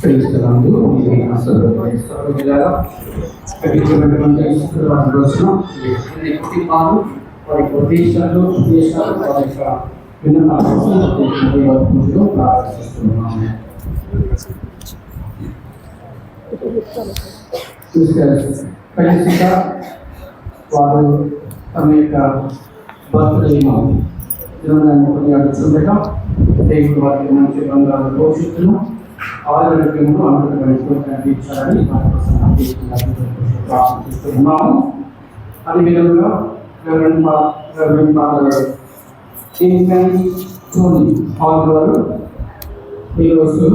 క్రీస్తునందు మీ అసలు జిల్లాలో కఠినమైనటువంటి రోజున కుటుంబాలు వారి ఉద్దేశాలు వారి యొక్క విన్నపాలను ప్రార్థిస్తున్నాము. కలిసిగా వారు తమ యొక్క బర్త్డేను కొనియాడుతుండగా దేవుడు వారికి మంచి బంగారు భవిష్యత్తును ఆరోగ్యము అందించాలని ప్రార్థిస్తున్నాము. అదేవిధంగా ఈరోజు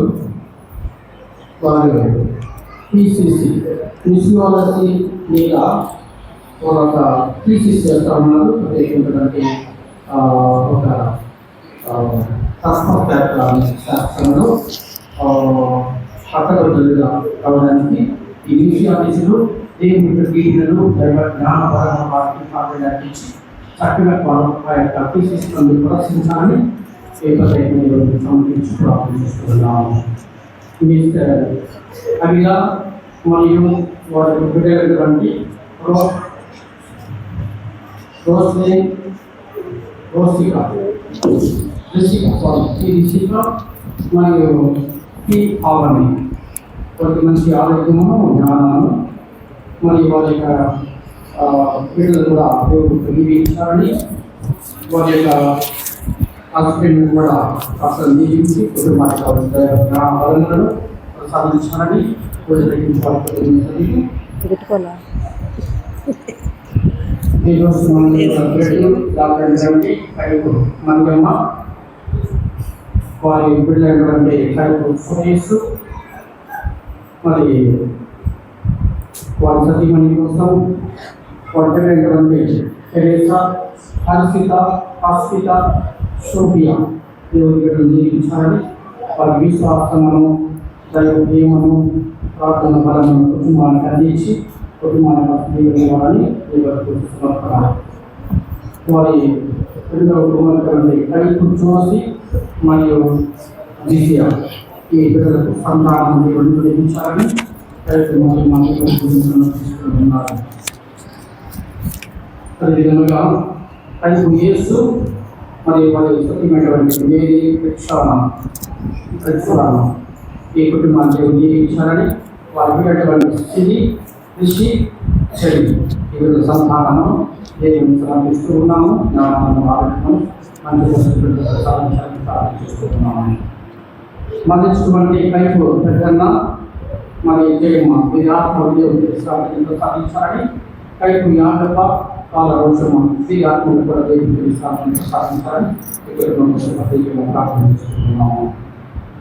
వారు PCC మిషియాలజీ మీద ఒక థీసిస్ చేస్తా ఉన్నారు. ప్రత్యేకించినటువంటి ఒక శాస్త్రంలో పట్టగొడ్డలుగా అవడానికి ఈ మిషియాలజీలు దేవుని గీతలు జ్ఞానపరమైన వాటిని నటించి చక్కగా ఆ యొక్క థీసిస్ ప్రదర్శించాలని సమర్పించి ప్రార్థిస్తున్నాము. అవిగా మరియు వారికి బిడ్డలైనటువంటి మరియు వారికి మంచి ఆరోగ్యము జ్ఞానము మరియు వారి యొక్క బిడ్డలు కూడా దీవించాలని వారి యొక్క హస్బెండ్ కూడా అసలు దీవించి కుటుంబానికి జ్ఞానాలను సాధించాలని మంగమ్మ వారి బిడ్డలైనటువంటి సురేష్ మరి వారి సతీమణి కోసం వారి బిడ్డలైనటువంటి తెరేసా హర్షిత హస్పిత సోఫియా దేవుని బిడ్డలు జీవించాలని వారి విశ్వాసము దైవ ప్రేమను ప్రార్థన బలమైన కుటుంబానికి అందించి కుటుంబాన్ని వారిని సమర్పడాలి. వారి రెండవ కుమారుడు కలిపి చూసి మరియు దిశ ఈ బిడ్డలకు సంతానం నిర్మించాలని సమర్పిస్తున్నారు. అదేవిధంగా కలిపి యేసు మరియు వారి సత్యమైనటువంటి మేరీ ప్రక్షాళన ఈ కుటుంబాన్ని జీవించాలని వారి బిడ్డటువంటి స్థితి కృషి చెడి ఈ విధంగా సంతానము దేవుని సమర్పిస్తూ ఉన్నాము. జ్ఞానాలను ఆరోగ్యం మంచి సాధించాలని ప్రార్థిస్తూ ఉన్నాము. మరణించినటువంటి కైపు పెద్దన్న మరి జయమ్మ వీరి ఆత్మ దేవుని సాధించాలని కైపు యాదప్ప కాల రోజుమ వీరి ఆత్మను కూడా దేవుని సాధించాలని ప్రార్థిస్తున్నాము.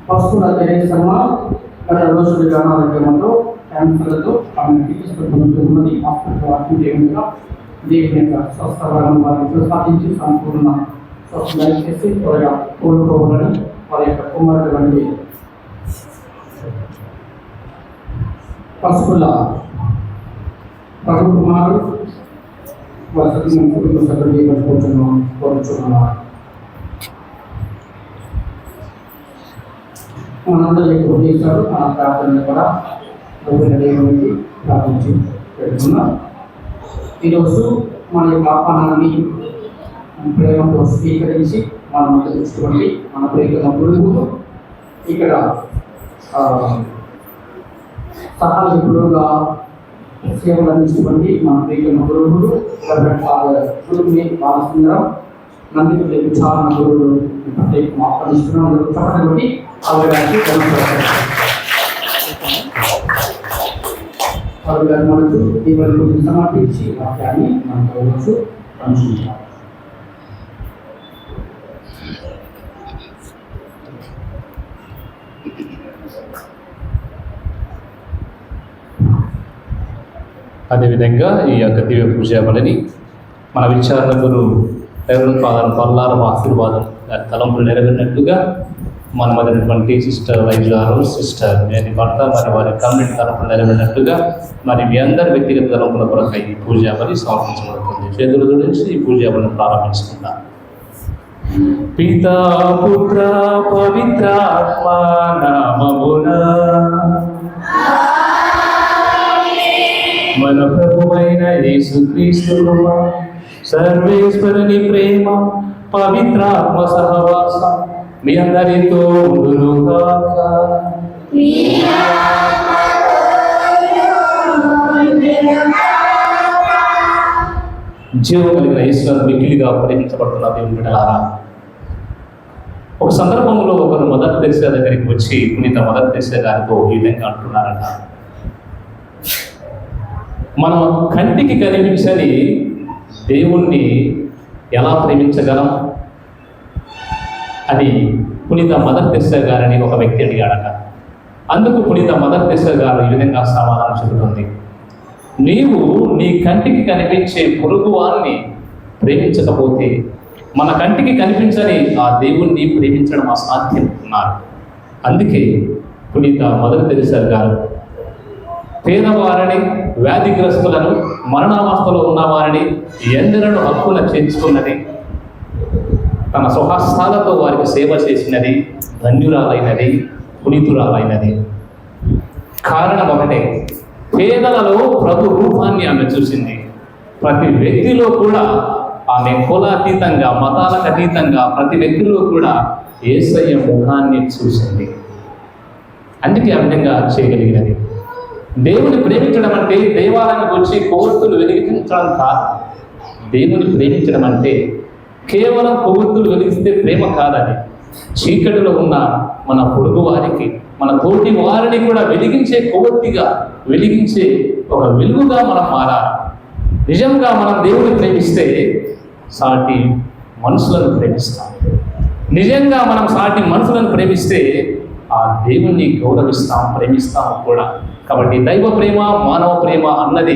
పసుపుల తెరేసమ్మ గత రోజులుగా అనారోగ్యంతో క్యాన్సర్తో ఆమె చికిత్సకున్నది హాస్పిటల్ అడ్మిట్ దేవుని యొక్క స్వస్థవరం వారికి సాధించి సంపూర్ణ స్వస్థ చేసి త్వరగా కోలుకోవాలని వారి యొక్క కుమారుడు వంటి పసుపుల ప్రభు కుమారు వారి కుటుంబ సభ్యులు కోరుచున్నారు. మనందరూ ఎక్కువ చేశారు. మన ప్రార్థనలు కూడా దేవునికి ప్రార్థించి పెడుతున్నాం. ఈరోజు మన యొక్క ఆహ్వానాన్ని ప్రేమతో స్వీకరించి మన మధ్య తెచ్చుకోండి. మన ప్రేమ గురువులు ఇక్కడ సహాయకులుగా సేవలు అందించుకోండి. మన ప్రేమ గురువులు గురువుని బాలసుందరం నందిపల్లి విచారణ గురువులు ఆహ్వానిస్తున్నాం. చెప్పండి మనకు దేవుని గురించి సమర్పించి వాక్యాన్ని మనకు పంచుకుంటాం. అదేవిధంగా ఈ యొక్క దివ్య పూజ వలని మన విచారణ గురు రెవరెండ్ ఫాదర్ పల్లారం ఆశీర్వాదం తలంపులు నెరవేరినట్లుగా మన మధ్యటువంటి సిస్టర్ వైజ్ గారు సిస్టర్ నేను భర్త మరి వారి కమ్యూనిటీ తలంపులు నెరవేరినట్లుగా మరి మీ అందరి వ్యక్తిగత తలంపుల కొరకు ఈ పూజ బలి సమర్పించబడుతుంది. చేతులు జోడించి ఈ పూజ బలిని ప్రారంభించుకుంటాం. పితా పుత్ర పవిత్రాత్మ నామమున మన ప్రభువైన యేసుక్రీస్తు కృప, సర్వేశ్వరుని ప్రేమ, పవిత్రాత్మ సహవాసం మీ అందరితో ఉండునుగాక. జీవం కలిగిన ఈశ్వరుడు మిక్కిలిగా ప్రేమించబడుతున్న దేవుని బిడ్డలారా, ఒక సందర్భంలో ఒకరు మదర్ తెరెసా దగ్గరికి వచ్చి పునీత మదర్ తెరెసా గారితో ఈ విధంగా అంటున్నారట, మనం కంటికి కనిపించని దేవుణ్ణి ఎలా ప్రేమించగలం అని పునీత మదర్ తెరెసా గారని ఒక వ్యక్తి అడిగాడట. అందుకు పునీత మదర్ తెరెసా గారు ఈ విధంగా సమాధానం చెబుతుంది, నీవు నీ కంటికి కనిపించే పొరుగు వారిని ప్రేమించకపోతే మన కంటికి కనిపించని ఆ దేవుణ్ణి ప్రేమించడం అసాధ్యం అన్నారు. అందుకే పునీత మదర్ తెరెసా గారు పేదవారిని, వ్యాధిగ్రస్తులను, మరణావస్థలో ఉన్న వారిని ఎందరను హక్కున చేర్చుకున్నది, తన స్వహస్తాలతో వారికి సేవ చేసినది, ధన్యురాలైనది, పునీతురాలైనది. కారణం ఒకటే, పేదలలో ప్రభు రూపాన్ని ఆమె చూసింది. ప్రతి వ్యక్తిలో కూడా ఆమె కులాతీతంగా, మతాలకు అతీతంగా ప్రతి వ్యక్తిలో కూడా యేసయ్య ముఖాన్ని చూసింది. అందుకే ఆ విధంగా చేయగలిగినది. దేవుని ప్రేమించడం అంటే దేవాలయానికి వచ్చి కొవ్వొత్తులు వెలిగించడం కాదు. దేవుని ప్రేమించడం అంటే కేవలం కొవ్వొత్తులు వెలిగిస్తే ప్రేమ కాదని, చీకటిలో ఉన్న మన పొరుగు వారికి, మన తోటి వారిని కూడా వెలిగించే కొవ్వొత్తిగా, వెలిగించే ఒక వెలుగుగా మనం మారాలి. నిజంగా మనం దేవుని ప్రేమిస్తే సాటి మనుషులను ప్రేమిస్తాం. నిజంగా మనం సాటి మనుషులను ప్రేమిస్తే ఆ దేవుణ్ణి గౌరవిస్తాం, ప్రేమిస్తాం కూడా. కాబట్టి దైవ ప్రేమ, మానవ ప్రేమ అన్నది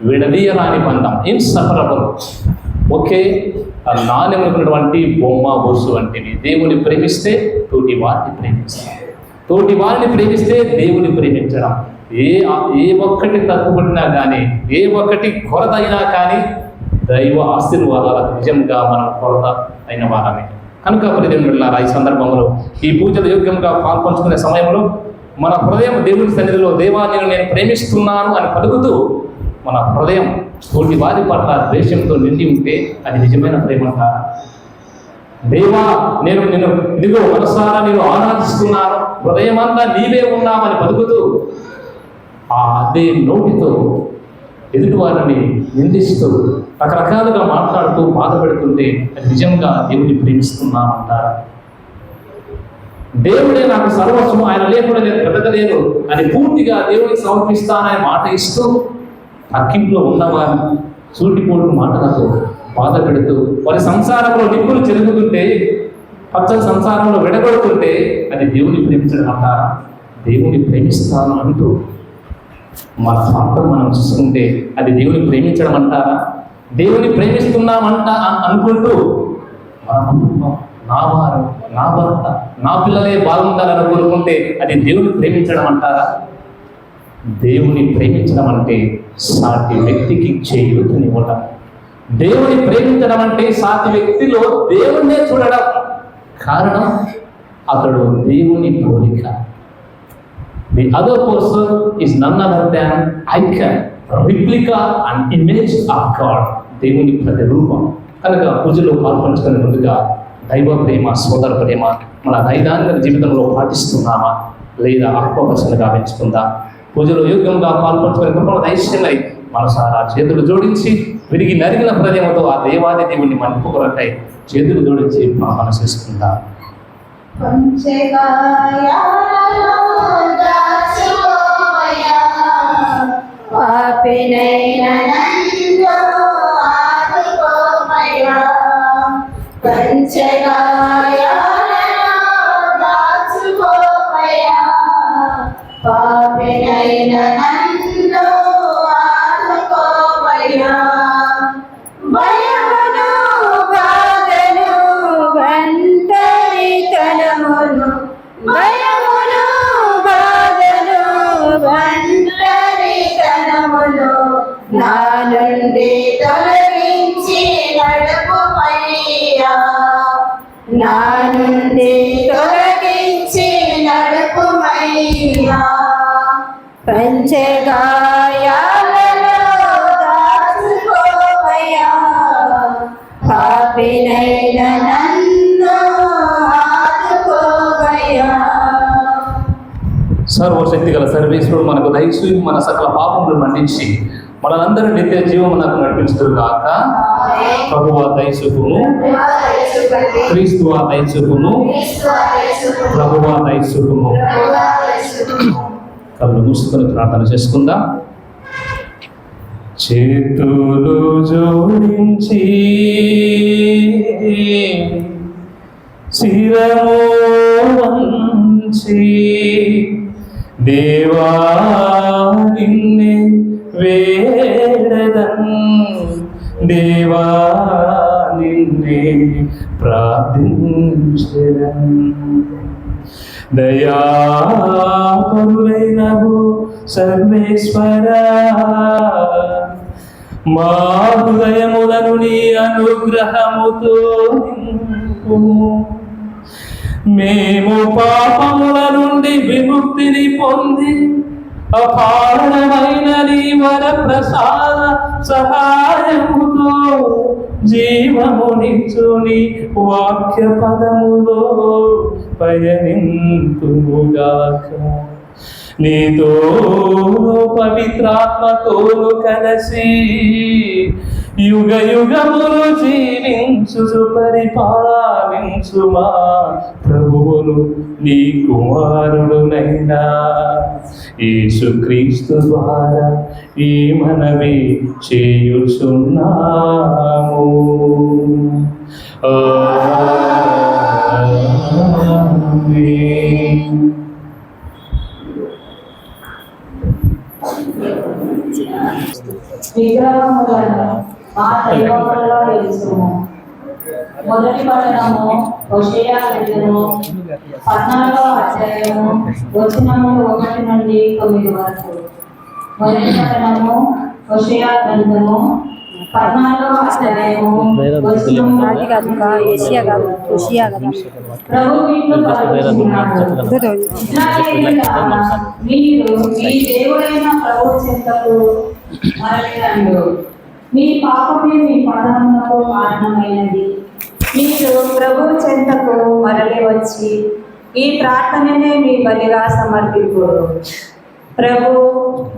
విడదీయరాని బంధం, ఇన్సెపరబుల్. ఒకే నాణ్యమైనటువంటి బొమ్మ బొస్సు వంటివి. దేవుని ప్రేమిస్తే తోటి వారిని ప్రేమిస్తాం, తోటి వారిని ప్రేమిస్తే దేవుని ప్రేమించడం. ఏ ఒక్కటి తగ్గుపడినా కానీ, ఏ ఒక్కటి కొరత అయినా కానీ దైవ ఆశీర్వాదాలకు నిజంగా మనం కొరత అయిన వారమే. కనుక ప్రియదేవులారా, ఈ సందర్భంలో ఈ పూజలు యోగ్యంగా పాల్పంచుకునే సమయంలో మన హృదయం దేవుని సన్నిధిలో దేవా నేను ప్రేమిస్తున్నాను అని పలుకుతూ మన హృదయం తోటి వారి పట్ల ద్వేషంతో నిండి ఉంటే అది నిజమైన ప్రేమ అంటారా? దేవా నేను ఇదిగో మనసారా నేను ఆరాధిస్తున్నాను, హృదయమంతా నీవే ఉన్నామని పలుకుతూ అదే నోటితో ఎదుటి వారిని నిందిస్తూ రకరకాలుగా మాట్లాడుతూ బాధపెడుతుంటే అది నిజంగా దేవుని ప్రేమిస్తున్నామంటారా? దేవుడే నాకు సర్వస్వం, ఆయన లేకుండా నేను బ్రతకలేను అని పూర్తిగా దేవునికి సమర్పిస్తానని మాట ఇస్తూ అక్కింట్లో ఉన్నవారిని సూటిపోటు మాటలతో బాధ పెడుతూ వారి సంసారంలో నిప్పులు చెరుగుతుంటే, పచ్చని సంసారంలో విడగొడుతుంటే అది దేవుని ప్రేమించడం అంటారా? దేవుని ప్రేమిస్తాను అంటూ మన స్వార్థం మనం చూసుకుంటే అది దేవుని ప్రేమించడం అంటారా? దేవుని ప్రేమిస్తున్నామంట అనుకుంటూ మన కుటుంబం, నా వారు, నా భర్త, నా పిల్లలే బాగుండాలని కోరుకుంటే అది దేవుని ప్రేమించడం అంటారా? దేవుని ప్రేమించడం అంటే సాటి వ్యక్తికి చేయూతనివ్వడం. దేవుని ప్రేమించడం అంటే సాటి వ్యక్తిలో దేవుణ్ణే చూడడం. కారణం అతడు దేవుని పోలిక. The other person is none other than icon, replica and image of God. దేవుని ప్రతిరూపం. కనుక పూజలో పాల్పంచుకునే ముందుగా దైవ ప్రేమ, సోదర ప్రేమ మన దైనందిన జీవితంలో పాటిస్తున్నామా లేదా ఆత్మవచనగా పెంచుకుందా? పూజలో యోగ్యంగా పాల్పంచుకునే కృపణ దైశ్యమై మనసారా చేతులు జోడించి విరిగి నరిగిన హృదయంతో ఆ దేవాది దేవుణ్ణి మనుపు కొరకై చేతులు జోడించి ప్రార్థన చేసుకుందా. నా నుండి పంచగాయాలలో దాచుకోవయ్యా, పాపినైన నన్ను ఆదుకోవయ్యా. సర్వశక్తి గల సర్వేశ్వరుడు మనకు దయచూపి మన సకల పాపములను మన్నించి మనందరూ నిత్య జీవమునకు నడిపించుదురు గాక. ప్రభువా దయచూపుము, క్రీస్తువా దయచూపుము, ప్రభువా దయచూపుము. కళ్ళు మూసుకొని ప్రార్థన చేసుకుందాం. చేతులు జోడించి శిరము వంచి దేవా నిన్నే వేడదన్, దేవా నిన్నే ప్రార్థించెదన్. దయాపరులైనవు సర్వేశ్వరా, మా హృదయములను నీ అనుగ్రహముతో నింపుము. మేము పాపముల నుండి విముక్తిని పొంది అపారమైన నీ వర ప్రసాద సహాయముతో జీవమునిచ్చు నీ వాక్య పదములో పయనింతుముగాక. నీతో పవిత్రాత్మతోను కలిసి యుగ యుగములు జీవించు పరిపాలించు మా ప్రభువును నీ కుమారుడునైనా యేసుక్రీస్తు ద్వారా ఈ మనవి చేయుచున్నాము. ఆమేన్. విగ్రహములను మా దైవములలో నిలుచుము. మొదటి పట్టణము హోషేయ గ్రంథము 14వ అధ్యాయము వచనములు 1 నుండి 9 వరకు. మొదటి పట్టణము హోషేయ గ్రంథము 14వ అధ్యాయము వచనములు ప్రభు ఇట్లు పలుకుచున్నాడు, ఇశ్రాయేలీయులారా, మీరు మీ దేవుడైన ప్రభు చెంతకు మరలిరండు. మీ పాపమే మీ పాదములకు కారణమైనది. మీరు ప్రభు చెంతకు మరలి వచ్చి ఈ ప్రార్థననే మీ బలిగా సమర్పింపుడు. ప్రభు,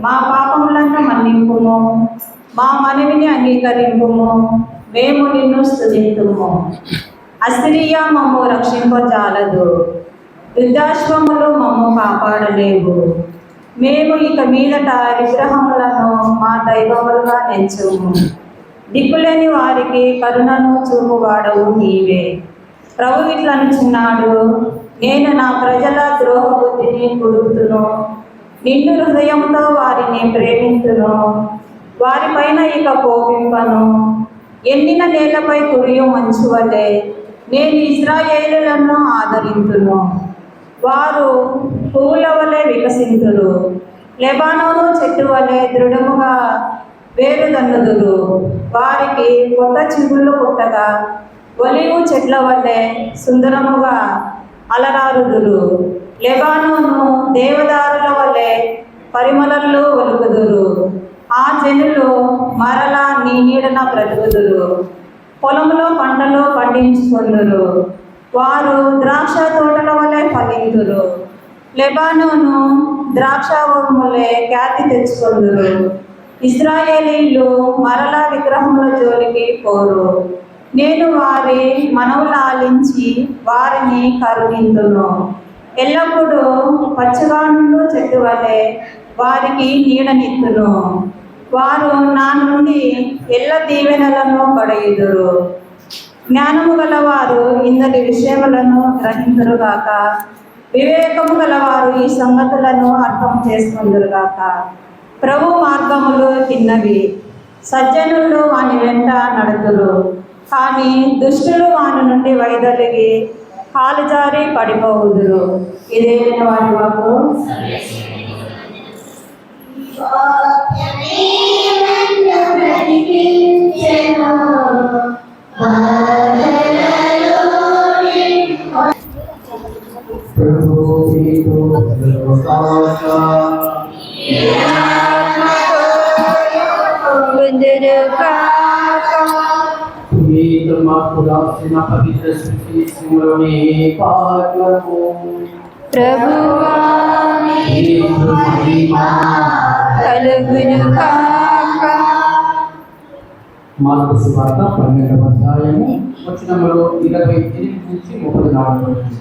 మా పాపములను మన్నింపుము, మా మనవిని అంగీకరింపుము, మేము నిన్ను స్తుతింతుము. అసిరియా మమ్ము రక్షింపజాలదు, వృద్ధాశ్వములు మమ్ము కాపాడలేవు. మేము ఇక మీదట విగ్రహములను మా దైవములుగా నెంచుము. దిక్కులేని వారికి కరుణను చూపువాడవు నీవే. ప్రభు ఇట్లనుచున్నాడు, నేను నా ప్రజల ద్రోహ బుద్ధిని పుడుతును, నిన్ను హృదయంతో వారిని ప్రేమింతును, వారిపైన ఇక కోపింపను. ఎండిన నేలపై కురియు మంచు వలె నేను ఇశ్రాయేలులను ఆదరింతును. వారు పువ్వుల వలె వికసింతురు, లెబానోను చెట్టు వలె దృఢముగా వేరుదన్నుదురు. వారికి కొత్త చిగుళ్ళు పుట్టగా ఒలీవు చెట్ల వలె సుందరముగా అలరారుదురు. లెబానోను దేవదారుల వలె పరిమళలు ఒలుకుదురు. ఆ జనులు మరలా నీ నీడన బ్రతుకుదురు, పొలంలో పంటలు పండించుకొందురు. వారు ద్రాక్ష తోటల వలె ఫలింతురు, లెబానోను ద్రాక్షావములే ఖ్యాతి తెచ్చుకొందురు. ఇశ్రాయేలీయులు మరలా విగ్రహముల జోలికి పోరు. నేను వారి మనవులాలించి వారిని కరుణింతును. ఎల్లప్పుడూ పచ్చగానుండు చెట్టు వలె వారికి నీడనిత్తును. వారు నా నుండి ఎల్ల దీవెనలను పడయుదురు. జ్ఞానము గలవారు ఇందరి విషయములను గ్రహింతురుగాక, వివేకము గలవారు ఈ సంగతులను అర్థం చేసుకుందురుగాక. ప్రభు మార్గములు తిన్నవి, సజ్జనులు వాని వెంట నడుతురు. కానీ దుష్టులు వాని నుండి వైదొలిగి కాలు జారి పడిపోవుదురు. ఇదే వారి వాకు. ప్రభు పునీత మార్కు రాసిన పవిత్ర సువిశేషంలోని పాఠము. ప్రభువా నీకు మహిమ కలుగును గాక. మార్కు సువార్త 12వ అధ్యాయము వచనములు 28 నుంచి 34 వరకు.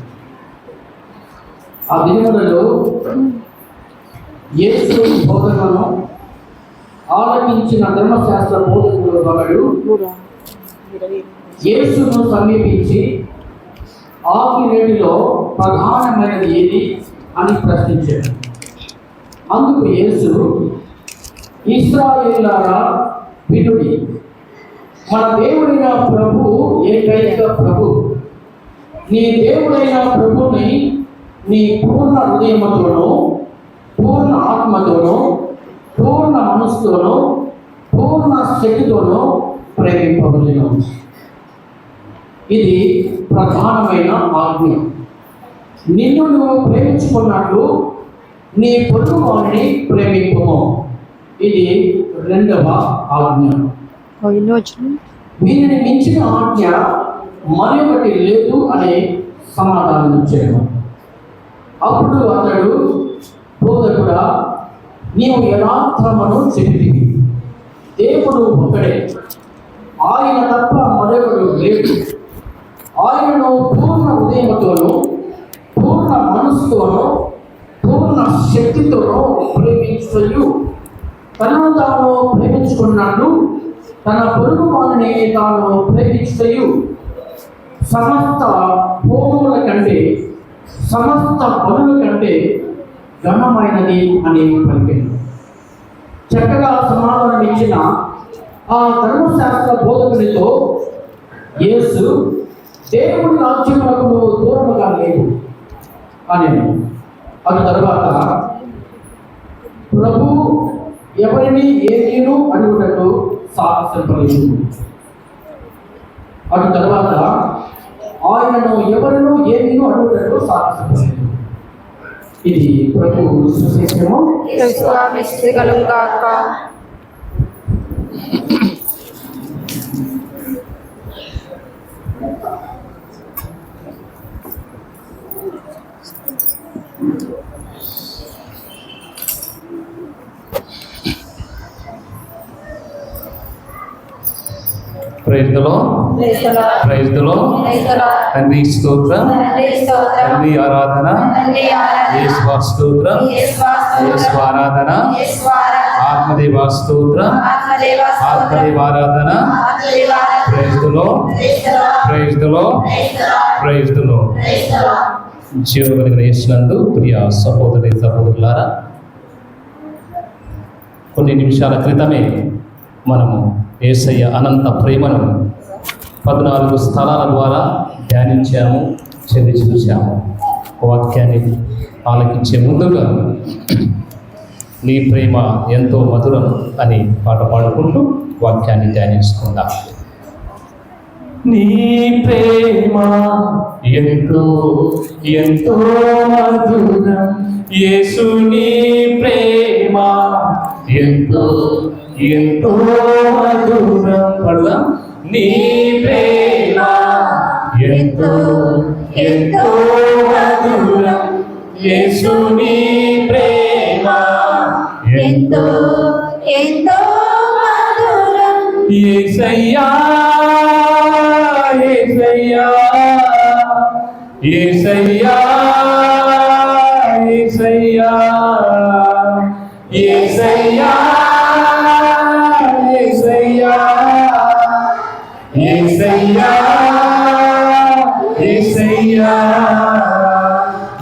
ఆ దినములలో యేసు బోధనను ఆలకించిన ధర్మశాస్త్ర బోధకులు ఒకడు యేసును సమీపించి ఆకిరేటిలో ప్రధానమైనది ఏది అని ప్రశ్నించాడు. అందుకు యేసు, ఇశ్రాయేలులారా వినుడి, మన దేవుడైన ప్రభు ఏకైక ప్రభు. నీ దేవుడైన ప్రభుని నీ పూర్ణ హృదయముతోనూ, పూర్ణ ఆత్మతోనూ, పూర్ణ మనస్సుతోనూ, పూర్ణ శక్తితోనూ ప్రేమింపవలెను. ఇది ప్రధానమైన ఆజ్ఞ. నిన్ను నువ్వు ప్రేమించుకున్నట్లు నీ పొరుగు వారిని ప్రేమింపుము. ఇది రెండవ ఆజ్ఞ. వీరిని మించిన ఆజ్ఞ మరి ఒకటి లేదు అనే సమాధానం ఇచ్చాడు. అప్పుడు అతడు, బోధకుడా, నీవు యథార్థమును చెప్పితివి. దేవుడు ఒకడే, ఆయన తప్ప మరొకడు లేడు. ఆయనను పూర్ణ హృదయముతోనూ, పూర్ణ మనస్సుతోనూ, పూర్ణ శక్తితోనూ ప్రేమించు. తనను తాను ప్రేమించుకున్నట్లు తన పొరుగు వారిని తాను ప్రేమించు. సమస్త హోమముల కంటే, సమస్త పనుల కంటే ఘనమైనది అని పలికాడు. చక్కగా సమాధానం ఇచ్చిన ఆ ధర్మశాస్త్ర బోధకునితో యేసు, దేవుడి రాజ్యములకు దూరముగా లేదు అని. అది తర్వాత ప్రభు ఎవరిని ఏమీను అడుగుటకు సాహసింపలేదు. అటు తర్వాత ఆయనను ఎవరినూ ఏమీను అడుగుటకు సాహసింపలేదు. ఇది ప్రభు సువిశేషము. Praise the Lord. తండ్రి స్తోత్రం, తండ్రి ఆరాధన, యేసు స్తోత్రం, యేసు ఆరాధన, ఆత్మదేవ స్తోత్రం, ఆత్మదేవ ఆరాధన. Praise the Lord, praise the Lord, praise the Lord. జీవము కలిగిన యేసునందు ప్రియ సహోదరి సహోదరులారా, కొన్ని నిమిషాల క్రితమే మనము యేసయ్య అనంత ప్రేమను 14 స్థలాల ద్వారా ధ్యానించాము, చదివి చూసాము. వాక్యాన్ని ఆలకించే ముందుగా నీ ప్రేమ ఎంతో మధురం అని పాట పాడుకుంటూ వాక్యాన్ని ధ్యానించుకుందాం. నీ ప్రేమ ఎంతో ఎంతో మధురం, యేసు నీ ప్రేమ ఎంతో ఎంతో మధురం. పడదాం. నీ ప్రేమ ఎంతో ఎంతో మధురం, యేసు నీ ప్రేమ ఎంతో ఎంతో మధురం. యేసయ్యా యేసయ్యా యేసయ్యా యేసయ్యా యేసయ్యా యేసయ్యా యేసయ్యా,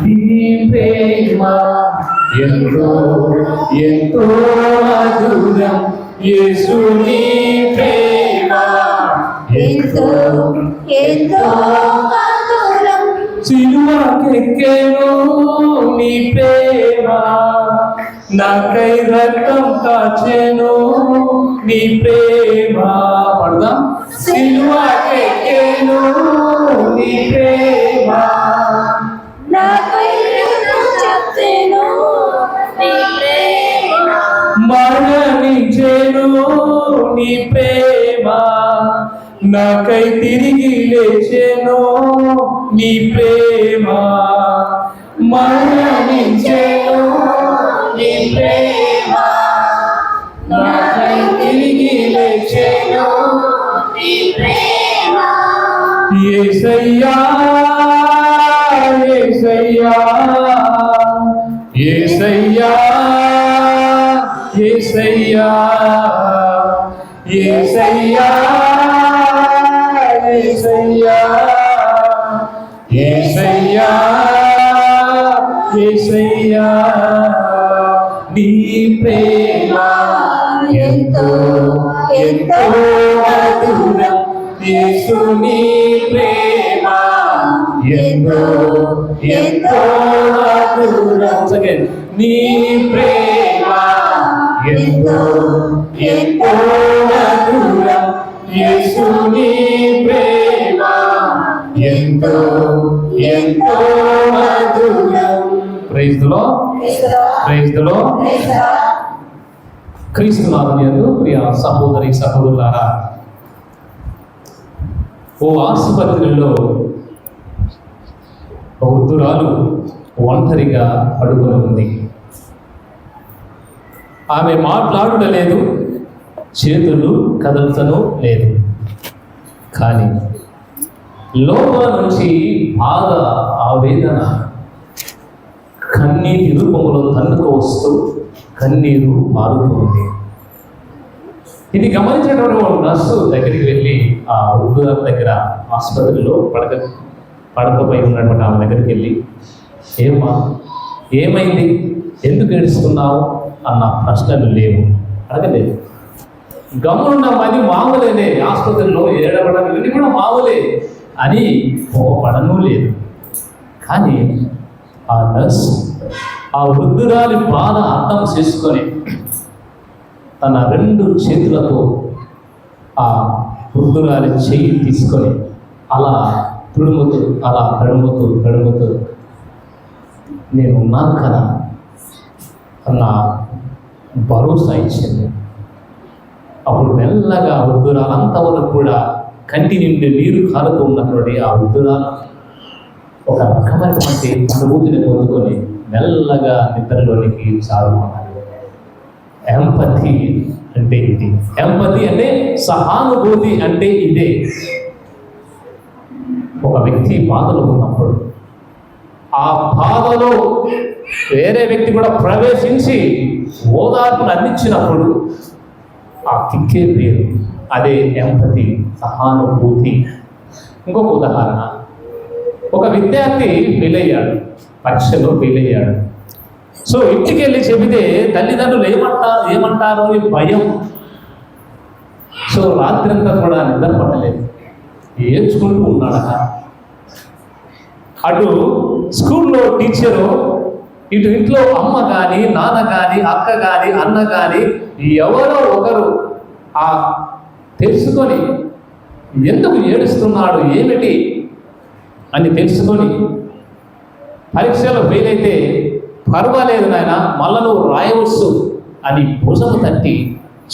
నీ ప్రేమ ఎంతో ఎంతో మధురం, యేసు నీ ప్రేమ ఎంతో ఎంతో మధురం. సిలువకెక్కెను నీ ప్రేమ, నాకై రక్తం కాచెను నీ ప్రేమ. పడదాం. సిలువకెక్కెను నీ ప్రేమ, నాకై రక్తం కాచెను నీ ప్రేమ. నీ ప్రేమ నాకై తిరిగి లేచెను నీ ప్రేమ మరణించెను నీ ప్రేమ నాకై తిరిగి లేచెను నీ ప్రేమ యేసయ్యా యేసయ్యా యేసయ్యా యేసయ్యా యేసయ్యా యేసయ్యా యేసయ్యా యేసయ్యా నీ ప్రేమ ఎంతో ఎంతో మధురం యేసు నీ ప్రేమ ఎంతో ఎంతో మధురం నీ ప్రేమ ఎంతో ఎంతో మధురం యేసు నీ ప్రేమ ఎంతో ఎంతో మధురం. Praise the Lord, praise the Lord. క్రీస్తునాథుని యందు ప్రియ సహోదరి సహోదరులారా, ఓ ఆసుపత్రిలో ఒక వృద్ధురాలు ఒంటరిగా పడుకొని ఉంది. ఆమె మాట్లాడలేదు, చేతులు కదలతను లేదు. కానీ లోపల నుంచి బాధ ఆవేదన కన్నీటి రూపంలో తన్నుకు వస్తూ కన్నీరు మారుతుంది. ఇది గమనించినటువంటి ఒక నర్సు దగ్గరికి వెళ్ళి ఆ వృద్ధురాల దగ్గర ఆసుపత్రిలో పడకపై ఉన్నటువంటి ఆమె దగ్గరికి వెళ్ళి, ఏమా ఏమైంది, ఎందుకు ఏడుస్తున్నావు అన్న ప్రశ్నలు లేవు, అడగలేదు. గమనున్న పని మామూలేనే, ఆసుపత్రిలో ఏడవడం ఇవన్నీ కూడా మామూలే అని కోపడను లేదు. కానీ ఆ నర్సు ఆ వృద్ధురాలి బాధ అర్థం చేసుకొని తన 2 చేతులతో ఆ వృద్ధురాలి చెయ్యి తీసుకొని అలా తడుముతూ తడుముతూ నేను ఉన్నాను కదా అన్న భరోసా ఇచ్చింది. అప్పుడు మెల్లగా వృద్ధురాలు అంతవరకు కూడా కంటి నిండి నీరు కారుతూ ఉన్నటువంటి ఆ వృద్ధురాలు ఒక రకమైనటువంటి అనుభూతిని పొందుకొని మెల్లగా నిద్రలోనికి సాగుతున్నారు. ఎంపతి అంటే ఇది. ఎంపతి అంటే సహానుభూతి అంటే ఇదే. ఒక వ్యక్తి బాధలో ఉన్నప్పుడు ఆ బాధలో వేరే వ్యక్తి కూడా ప్రవేశించి ఓదార్పును అందించినప్పుడు ఆ కిక్కే వేరు. అదే ఎంపతి, సహానుభూతి. ఇంకొక ఉదాహరణ, ఒక విద్యార్థి ఫెయిల్ అయ్యాడు, పరీక్షలో ఫెయిల్ అయ్యాడు. సో ఇంటికి వెళ్ళి చెబితే తల్లిదండ్రులు ఏమంటారో అని భయం. సో రాత్రంతా కూడా నిద్ర పట్టలేదు, ఏడ్చుకుంటూ ఉన్నాడట. అటు స్కూల్లో టీచరు, ఇటు ఇంట్లో అమ్మ కానీ నాన్న కానీ అక్క కానీ అన్న కానీ ఎవరో ఒకరు ఆ తెలుసుకొని ఎందుకు ఏడుస్తున్నాడు ఏమిటి అని తెలుసుకొని, పరీక్షలో ఫెయిల్ అయితే పర్వాలేదు నాయన, మళ్ళా నువ్వు రాయవచ్చు అని భుజము తట్టి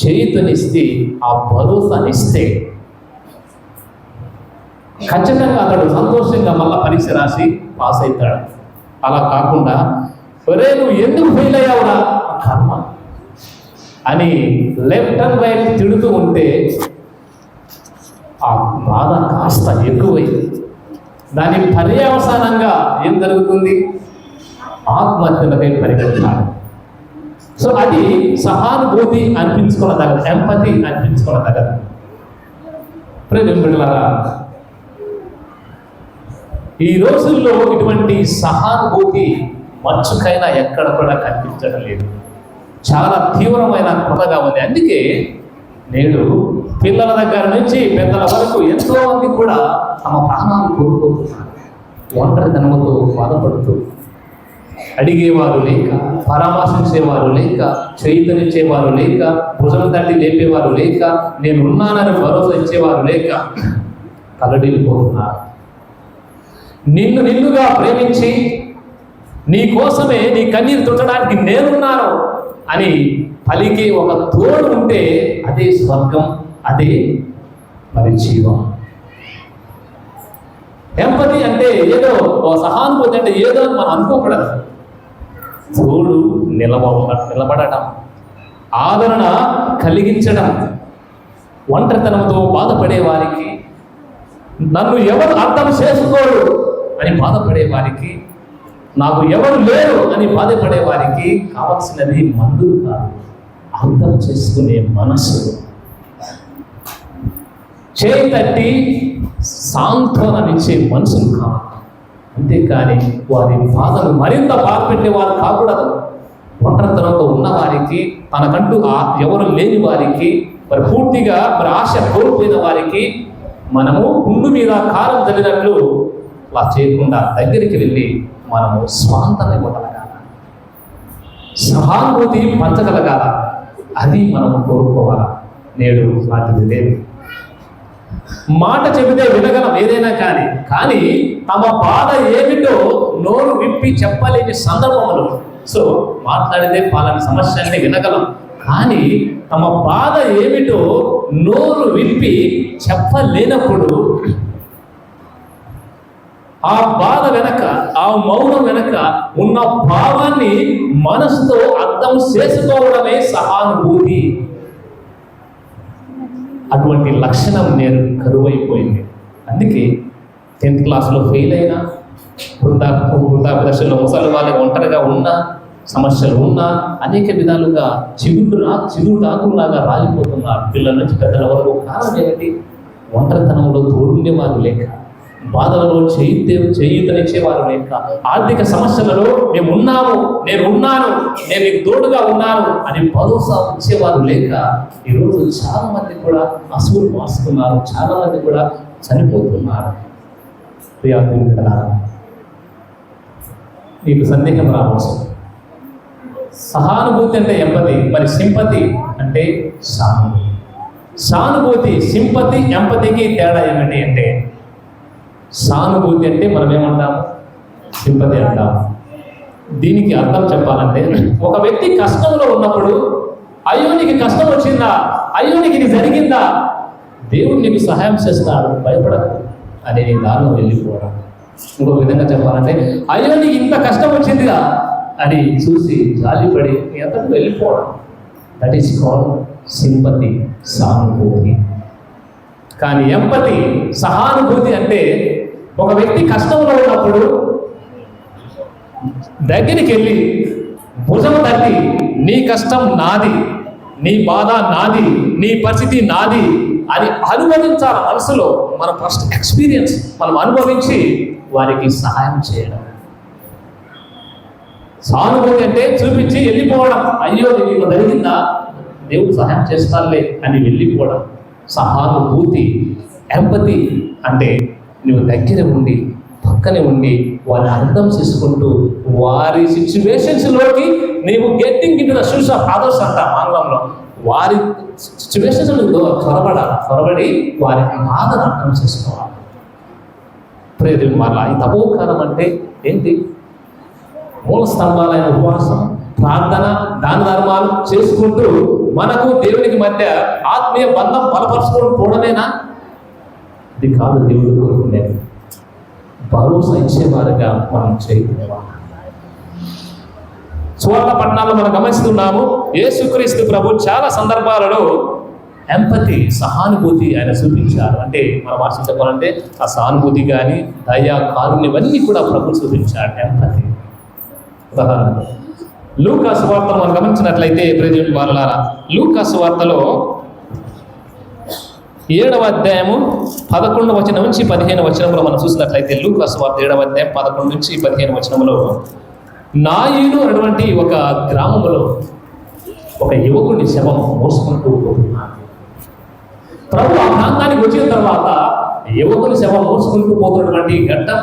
చేయుతనిస్తే, ఆ భరోసానిస్తే ఖచ్చితంగా అతడు సంతోషంగా మళ్ళా పరీక్ష రాసి పాస్ అవుతాడు. అలా కాకుండా ఒరే నువ్వు ఎందుకు ఫెయిల్ అయ్యావురా కర్మ అని లెఫ్ట్ అండ్ రైట్ తిడుతూ ఉంటే ఆ బాధ కాస్త ఎక్కువైంది. దాని పర్యవసానంగా ఏం జరుగుతుంది? ఆత్మహత్యలకై పరిగెత్తాలి. సో అది సహానుభూతి అనిపించుకోవదగదు, ఎంపతి అనిపించుకోవదగదు. ప్రేమికులారా, ఈ రోజుల్లో ఇటువంటి సహానుభూతి మచ్చుకైనా ఎక్కడ కూడా కనిపించడం లేదు. చాలా తీవ్రమైన కొత్తగా ఉంది. అందుకే నేడు పిల్లల దగ్గర నుంచి పెద్దల వరకు ఎంతో మంది కూడా తమ ప్రాణాలు కోల్పోతున్నారు. ఒంటరితనంతో బాధపడుతూ, అడిగేవారు లేక, పరామర్శించేవారు లేక, చైతన్యించేవారు లేక, భుజం తల్లి లేపేవారు లేక, నేను ఉన్నానని భరోసా ఇచ్చేవారు లేక తలడిల్లిపోతున్నారు. నిన్నుగా ప్రేమించి నీ కోసమే నీ కన్నీరు తుట్టడానికి నేనున్నాను అని పలికి ఒక తోడు ఉంటే అదే స్వర్గం, అదే మరి జీవం. ఎంపతి అంటే ఏదో, సహానుభూతి అంటే ఏదో అని మనం అనుకోకూడదు. తోడు నిలబడటం, ఆదరణ కలిగించడం, ఒంటరితనంతో బాధపడే వారికి, నన్ను ఎవరు అర్థం చేసుకోరు అని బాధపడే వారికి, నాకు ఎవరు లేరు అని బాధపడే వారికి కావాల్సినది మందులు కాదు, అర్థం చేసుకునే మనసు. చేయి తట్టి సాంత్వనమిచ్చే మనసులు కావాలి. అంతేకాని వారి బాధను మరింత బాధపెట్టే వారు కాకూడదు. ఒంటరితనంతో ఉన్న వారికి, తనకంటూ ఎవరు లేని వారికి, మరి పూర్తిగా మరి ఆశ కోల్పోయిన వారికి మనము పుండు మీద కారం చల్లినట్లు అలా చేయకుండా దగ్గరికి వెళ్ళి మనము స్వాంతన ఇవ్వగలగాల, సహానుభూతి పంచగలగాల. అది మనము కోరుకోవాలా. నేడు వాటిది లేదు. మాట చెబితే వినగలం ఏదైనా కానీ తమ బాధ ఏమిటో నోరు విప్పి చెప్పలేని సందర్భములు. సో మాట్లాడితే పాలని సమస్యల్ని వినగలం, కానీ తమ బాధ ఏమిటో నోరు విప్పి చెప్పలేనప్పుడు ఆ బాధ వెనక, ఆ మౌనం వెనక ఉన్న భావాన్ని మనసుతో అర్థం చేసుకోవడమే సహానుభూతి. అటువంటి లక్షణం నేను కరువైపోయింది. అందుకే 10th క్లాస్లో ఫెయిల్ అయినా, వృద్ధాప్య దశలో ముసలి వాళ్ళు ఒంటరిగా ఉన్నా, సమస్యలు ఉన్నా, అనేక విధాలుగా చిగురుటాకులాగా రాలిపోతున్నారు పిల్లల నుంచి పెద్దల వరకు. కారణం ఏమిటి? ఒంటరితనంలో తోడుండే వారు లేక, బాధలలో చేయూతనిచ్చేవారు లేక, ఆర్థిక సమస్యలలో నేను ఉన్నాను, నేను మీకు తోడుగా ఉన్నాను అని భరోసా ఇచ్చేవారు లేక ఈరోజు చాలా మంది కూడా అసూలు మాస్తున్నారు, చాలా మంది కూడా చనిపోతున్నారు. మీకు సందేహం రావచ్చు, సహానుభూతి అంటే ఎంపతి, మరి సింపతి అంటే సానుభూతి. సానుభూతి, సింపతి, ఎంపతికి తేడా ఏమిటి అంటే, సానుభూతి అంటే మనం ఏమంటాము, సింపతి అంటాము. దీనికి అర్థం చెప్పాలంటే, ఒక వ్యక్తి కష్టంలో ఉన్నప్పుడు, అయ్యో నీకు కష్టం వచ్చిందా, అయ్యో నీకు ఇది జరిగిందా, దేవుడు నీకు సహాయం చేస్తాడు, భయపడదు అనే దారిలో వెళ్ళిపోవడం. ఇంకొక విధంగా చెప్పాలంటే, అయ్యో నీకు ఇంత కష్టం వచ్చిందిగా అని చూసి జాలిపడి ఎంతకు వెళ్ళిపోవడం. దట్ ఈస్ కాల్డ్ సింపతి, సానుభూతి. కానీ ఎంపతి, సహానుభూతి అంటే ఒక వ్యక్తి కష్టంలో ఉన్నప్పుడు దగ్గరికి వెళ్ళి భుజం తట్టి, నీ కష్టం నాది, నీ బాధ నాది, నీ పరిస్థితి నాది అని అనుభవించాలి. మనసులో మన ఫస్ట్ ఎక్స్పీరియన్స్ మనం అనుభవించి వారికి సహాయం చేయడం. సానుభూతి అంటే చూపించి వెళ్ళిపోవడం, అయ్యో నీకు జరిగిందా, దేవుడు సహాయం చేస్తానులే అని వెళ్ళిపోవడం. సహానుభూతి, ఎంపతి అంటే నువ్వు దగ్గర ఉండి, పక్కనే ఉండి వారిని అర్థం చేసుకుంటూ వారి సిచ్యువేషన్స్లోకి నీవు getting in to the shoes of others అంట ఆంగ్లంలో. వారి సిచ్యువేషన్స్ చొరబడి వారి బాధను అర్థం చేసుకోవాలి. ప్రేమ మరలా ఈ తపోకాలం అంటే ఏంటి? మూల స్తంభాలైన ఉపవాసం, ప్రార్థన, దాన ధర్మాలు చేసుకుంటూ మనకు దేవునికి మధ్య ఆత్మీయ బంధం బలపరుచుకొని పోవడమేనా? ఇది కాదు దేవుడు కోరుకునేది. భరోసా ఇచ్చేవారుగా మనం చేయగలవాలి. సువార్త పట్టణాల్లో మనం గమనిస్తున్నాము, యేసుక్రీస్తు ప్రభు చాలా సందర్భాలలో ఎంపతి, సహానుభూతి ఆయన చూపించారు. అంటే మన భాష చెప్పాలంటే ఆ సానుభూతి కానీ, దయ, కారుణ్యం ఇవన్నీ కూడా ప్రభు చూపించాడు. ఎంపతి ఉదాహరణ లూకా సువార్తను మనం గమనించినట్లయితే, ప్రియమైన వారలారా, లూకా సువార్తలో 7వ అధ్యాయము 11వ వచనం నుంచి 15వ వచనంలో మనం చూసినట్లయితే, లూకా సువార్త 7వ అధ్యాయం 11 నుంచి 15 వచనంలో, నాయుడు అటువంటి ఒక గ్రామంలో ఒక యువకుని శవం మోసుకుంటూ పోతున్నాడు. ప్రభు ఆ ప్రాంతానికి వచ్చిన తర్వాత యువకుని శవం మోసుకుంటూ పోతున్నటువంటి ఘట్టం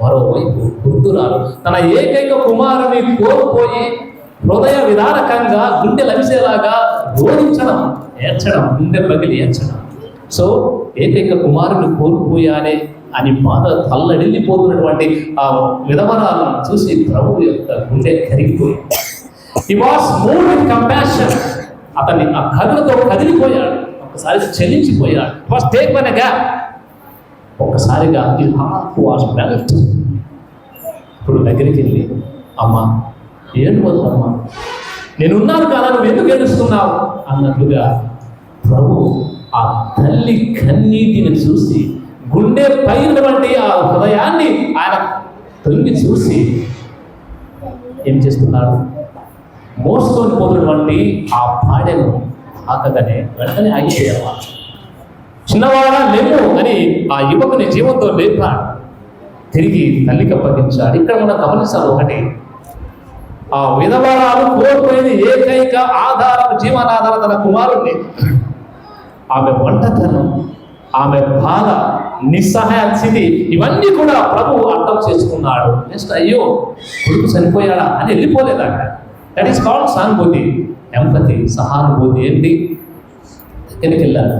మరోవైపు వృద్ధురాలు తన ఏకైక కుమారుని కోల్పోయి హృదయ విదారకంగా గుండె లభిసేలాగా రోధించడం, ఏడ్చడం, గుండె పగిలి ఏడ్చడం. సో ఏకైక కుమారుని కోల్పోయానే అని బాధ తల్లడిల్లిపోతున్నటువంటి ఆ విధవరాలను చూసి ప్రభు యొక్క గుండె కరిగిపోయింది. He was moved with compassion. అతన్ని ఆ కరుణతో కదిలిపోయాడు, ఒక్కసారి చెల్లించిపోయాడు. ఫస్ట్ టేక్ వన్ గా ఒక్కసారిగా హిస్ హార్ట్ వాస్ మెల్ట్. ఇప్పుడు దగ్గరికి వెళ్ళి, అమ్మా ఏడవద్దు అమ్మా, నేనున్నాను కదా, నువ్వు ఎందుకు ఏడుస్తున్నావు అన్నట్లుగా ప్రభు ఆ తల్లి కన్నీటిని చూసి, గుండె పైన వంటి ఆ హృదయాన్ని ఆయన తొంగి చూసి ఏం చేస్తున్నాడు? మోసుకొని పోతున్నటువంటి ఆ పాడెను ఆకగానే వెంటనే ఆగిపోయాడు. చిన్నవాడా లేము అని ఆ యువకుని జీవంతో లేపాడు, తిరిగి తల్లికి అప్పగించాడు. ఇక్కడ మనం గమనించాలి ఒకటి, ఆ విధవరాలు కోల్పోయిన ఏకైక ఆధారం, జీవనాధారం తన కుమారుణ్ణి. ఆమె ఒంటతనం, ఆమె బాధ, నిస్సహాయ స్థితి, ఇవన్నీ కూడా ప్రభువు అర్థం చేసుకున్నాడు. జస్ట్ అయ్యో కొడుకు చనిపోయాడా అని వెళ్ళిపోలేదాక. దట్ ఈస్ కాల్డ్ సానుభూతి, ఎంపతి, సహానుభూతి. ఏంటి? దగ్గరికి వెళ్ళాడు,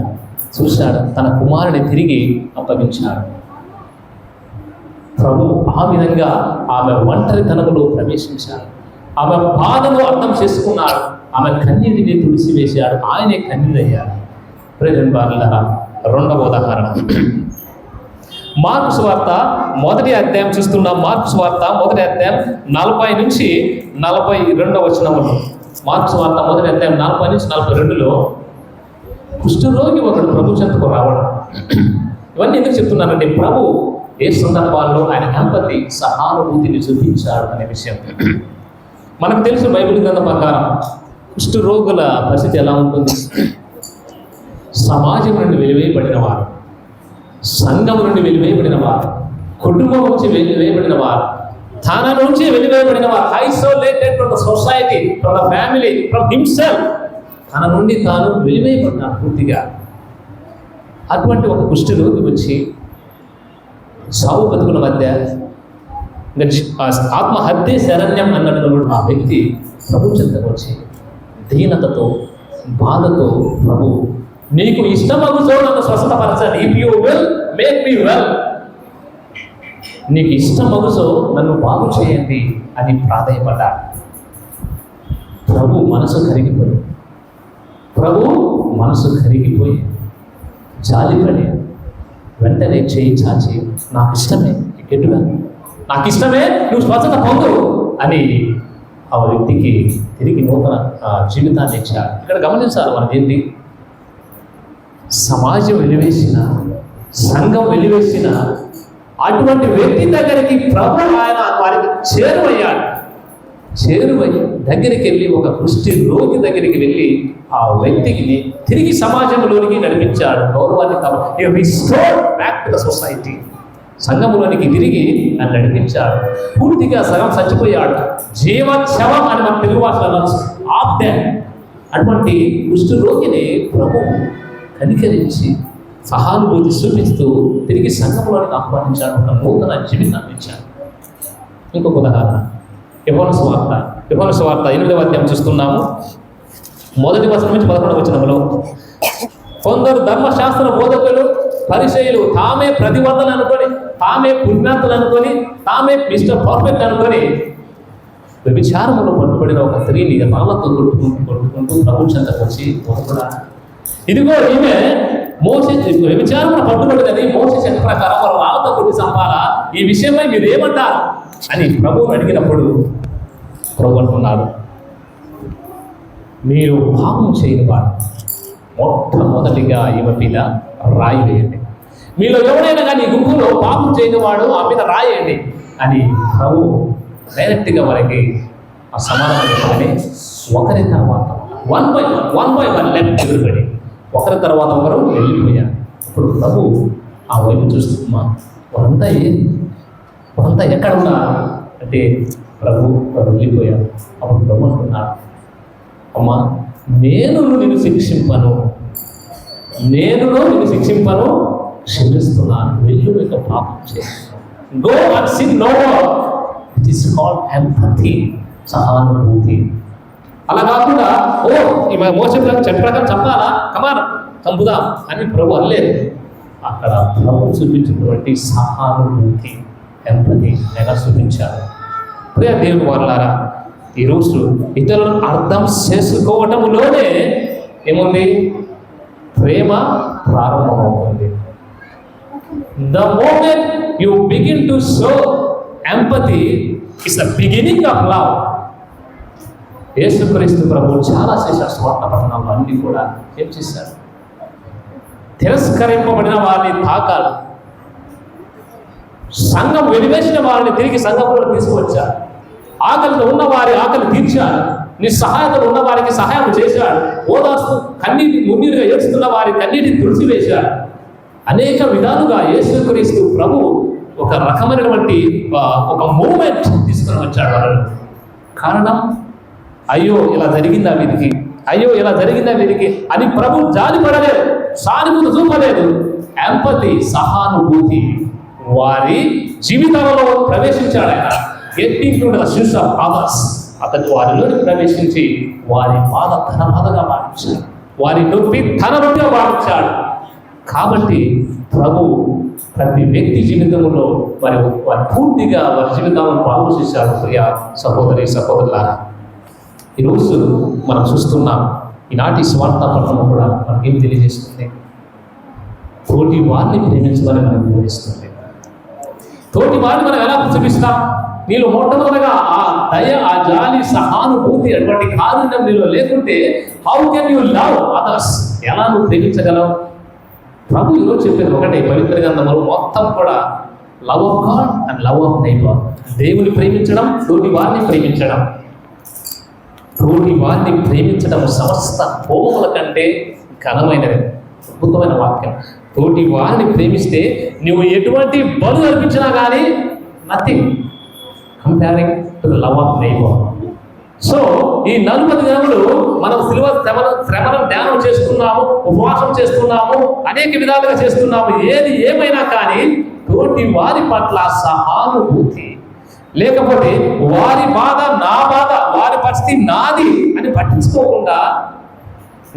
చూశాడు, తన కుమారుని తిరిగి అప్పగించాడు. ప్రభు ఆ విధంగా ఆమె ఒంటరితనములో ప్రవేశించాడు, ఆమె బాధను అర్థం చేసుకున్నాడు, ఆమె కన్నీటిని తుడిసివేశాడు, ఆయనే కన్నీరయ్యాడు. ప్రేమ వారలారా, రెండవ ఉదాహరణ మార్కు సువార్త 1వ అధ్యాయం చూస్తున్నాం. మార్కు సువార్త 1వ అధ్యాయం 40 నుంచి 42 వచనములు. మార్కు సువార్త 1వ అధ్యాయం 40 నుంచి 42లో కుష్ఠరోగి ఒకడు ప్రభు చెంతకు రావడం. ఇవన్నీ ఎందుకు చెప్తున్నానంటే ప్రభు ఏ సందర్భాల్లో ఆయన ఎంపతి, సహానుభూతిని చూపించాడు అనే విషయం మనకు తెలుసు. బైబిల్ గ్రంథం ప్రకారం కుష్ఠరోగుల పరిస్థితి ఎలా ఉంటుంది? సమాజం నుండి వెలివేయబడిన వారు, సంఘం నుండి వెలివేయబడిన వారు, కుటుంబం నుంచి వెలివేయబడిన వారు, తన నుంచి వెలివేయబడిన వారు, isolated from the society, from the family, from himself. తన నుండి తాను వెలివేయబడినాడు పూర్తిగా. అటువంటి ఒక కుష్ఠరోగి వచ్చి సావు బతుకుల మధ్య ఆత్మహత్య శరణ్యం అన్నట్లు ఆ వ్యక్తి ప్రభు చెంతకు వచ్చి దీనతతో, బాధతో, ప్రభు నీకు ఇష్టమగుతో నన్ను స్వస్థపరచండి, if you will make me well, నీకు ఇష్టమగుతో నన్ను బాగు చేయండి అని ప్రాధేయపడ్డాడు. ప్రభు మనసు కరిగిపోయి జాలిపడి వెంటనే చేయి చాచి, నాకు ఇష్టమే, గట్టిగా నాకు ఇష్టమే, నువ్వు స్వచ్ఛత పొందు అని ఆ వ్యక్తికి తిరిగి నూతన జీవితాన్ని ఇచ్చాడు. ఇక్కడ గమనించాలి మనదేంటి? సమాజం వెలివేసిన, సంఘం వెలివేసిన అటువంటి వ్యక్తి దగ్గరికి ప్రభు ఆయన వారికి చేరువై దగ్గరికి వెళ్ళి ఒక కుష్ఠి రోగి దగ్గరికి వెళ్ళి ఆ వ్యక్తికి తిరిగి సమాజంలోనికి నడిపించాడు. గౌరవాన్ని restore back to the society, సంఘంలోనికి తిరిగి నన్ను నడిపించాడు. పూర్తిగా సగం చచ్చిపోయాడు, జీవోత్సవం అని మన తెలుగు భాషలో ఆప్తే. అటువంటి కుష్ఠి రోగిని ప్రభు కనికరించి సహానుభూతి చూపిస్తూ తిరిగి సంఘంలోనికి ఆహ్వానించాడు, ఒక నూతన జీవితాన్ని ఇచ్చాడు. ఇంకొక ఉదాహరణ యోహాను సువార్త 8వ అధ్యాయం చూస్తున్నాము. 1వ వచనం నుంచి 11వ వచనంలో కొందరు ధర్మశాస్త్ర బోధకులు, పరిసయ్యులు తామే ప్రతివర్తలు అనుకొని, తామే పుణ్యాతులు అనుకొని, తామే మిస్టర్ పర్ఫెక్ట్ అనుకొని వ్యభిచారములో పట్టుబడిన ఒక స్త్రీని రాళ్లతో కొట్టుకుంటూ ప్రభు చెంతకు వచ్చి కూడా, ఇదిగో ఈమె మోసే వ్యభిచారమును పట్టుబడినది, మోసే చట్ట ప్రకారం వారు రాళ్లతో కొట్టి చంపాలా, ఈ విషయమై మీరు ఏమంటారు అని ప్రభువును అడిగినప్పుడు ప్రభు అంటున్నాడు, మీరు పాపం చేయని వాడు మొట్టమొదటిగా ఈమె మీద రాయి వేయండి. మీలో ఎవరైనా కానీ గుంపులో పాపం చేయని వాడు ఆ మీద రాయండి అని ప్రభు డైరెక్ట్గా వారికి ఆ సమాధానం చెప్పాలని ఒకరి తర్వాత వన్ బై వన్ లెఫ్ట్ ఎదురుపడి ఒకరి తర్వాత ఒకరు వెళ్ళిపోయారు. ఇప్పుడు ప్రభు ఆ వైపు చూస్తున్నా వారంతా ఎక్కడ ఉన్నా అంటే ప్రభు వెళ్ళిపోయారు. అప్పుడు ప్రభు అంటున్నాడు, అమ్మా నేను నిన్ను శిక్షింపను, క్షమిస్తున్నాను, వెళ్ళు, ఇక పాపం చేయాలి. Go and sin no more. It is called empathy, సహానుభూతి. అలా కాకుండా ఈ మోసే చెట్టు ప్రకారం చంపాలా, కమాన్ చంపుదాం అని ప్రభు అనలేదు. అక్కడ ప్రభు చూపించినటువంటి సహానుభూతి, ఎంపథీ ఆయన చూపించారు. ప్రియ దేవుని వారలారా, ఈరోజు ఇతరులను అర్థం చేసుకోవటంలోనే ఏముంది? ప్రేమ ప్రారంభమవుతుంది. The moment you begin to show empathy is the beginning of love. యేసుక్రీస్తు ప్రభువు చాలా చేశారు. స్వార్థ పట్టణంలో అన్ని కూడా ఏం చేశారు? తిరస్కరింపబడిన వారిని తాకాలి, సంఘం వెలివేసిన వారిని తిరిగి సంఘంలో తీసుకువచ్చారు, ఆకలితో ఉన్న వారి ఆకలి తీర్చాడు, నిస్సహాయతలు ఉన్న వారికి సహాయం చేశాడు, ఓదార్స్తూ కన్నీటి మున్నీరుగా ఏడుస్తున్న వారి కన్నీటిని తుడిచివేశాడు. అనేక విధాలుగా యేసుక్రీస్తు ప్రభు ఒక రకమైనటువంటి ఒక మూమెంట్ తీసుకొని వచ్చాడు వాళ్ళు. కారణం, అయ్యో ఇలా జరిగిందా వీరికి, అయ్యో ఇలా జరిగిందా వీరికి అని ప్రభు జాలిపడలేదు, సానుభూతి చూపలేదు. ఎంపతి, సహానుభూతి వారి జీవితాలలో ప్రవేశించాడు ఆయన. Getting to the shoes of others. అతను వారిలోకి ప్రవేశించి వారి బాధ తన బాధగా మార్చాడు, వారి నొప్పి తన నొప్పిగా మార్చాడు. కాబట్టి ప్రభు ప్రతి వ్యక్తి జీవితంలో వారి పూర్తిగా వారి జీవితాలను ఆలోచించాడు. ప్రియ సహోదరి సహోదరులారా, ఈరోజు మనం చూస్తున్నాం, ఈనాటి స్వార్థ పట్టణం కూడా మనకి ఏమి తెలియజేస్తుంది? తోటి వారిని ప్రేమించమని మనకు తెలియజేస్తుంది. తోటి వారిని మనం ఎలా చూపిస్తాం? నీలో మొట్టమొదటిగా ఆ దయ, ఆ జాలి, సహానుభూతి అటువంటి కారుణ్యం నీలో లేకుంటే how can you love others? ఎలా నువ్వు ప్రేమించగలవు? ప్రభు ఈరోజు చెప్పేది ఒకటే, పవిత్ర గ్రంథంలో మొత్తం కూడా love of God and love of neighbour. దేవుని ప్రేమించడం, తోటి వారిని ప్రేమించడం. తోటి వారిని ప్రేమించడం సమస్త భోగముల కంటే ఘనమైనది. అద్భుతమైన వాక్యం. తోటి వారిని ప్రేమిస్తే నువ్వు ఎటువంటి బలు అర్పించినా కానీ nothing comparing to the love of neighbour. So ఈ 40 దినములు మనం సిలువ శ్రమను ధ్యానం చేస్తున్నాము, ఉపవాసం చేస్తున్నాము, అనేక విధాలుగా చేస్తున్నాము. ఏది ఏమైనా కానీ తోటి వారి పట్ల సహానుభూతి లేకపోతే వారి బాధ నా బాధ, వారి పరిస్థితి నాది అని పట్టించుకోకుండా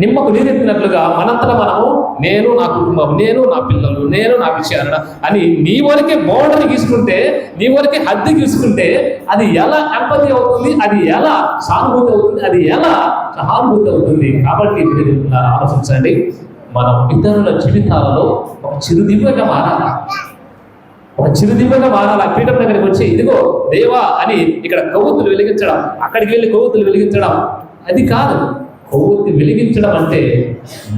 నిమ్మకు నీరెత్తినట్లుగా మనంతటా మనము నేను నా కుటుంబం, నేను నా పిల్లలు, నేను నా విషయాలు అని నీ వరకే బోర్డర్ని గీసుకుంటే, నీ వరకే హద్దు గీసుకుంటే అది ఎలా ఎంపతి అవుతుంది? అది ఎలా సానుభూతి అవుతుంది? అది ఎలా సహానుభూతి అవుతుంది? కాబట్టి ఆలోచించండి, మనం ఇతరుల జీవితాలలో ఒక చిరుదివ్వగా మారాలా, ఒక చిరుదివ్వగా మారాలా. పీఠం దగ్గరికి వచ్చి ఇదిగో దేవా అని ఇక్కడ కొవ్వొత్తులు వెలిగించడం, అక్కడికి వెళ్ళి కొవ్వొత్తులు వెలిగించడం అది కాదు. కొవ్వొత్తి వెలిగించడం అంటే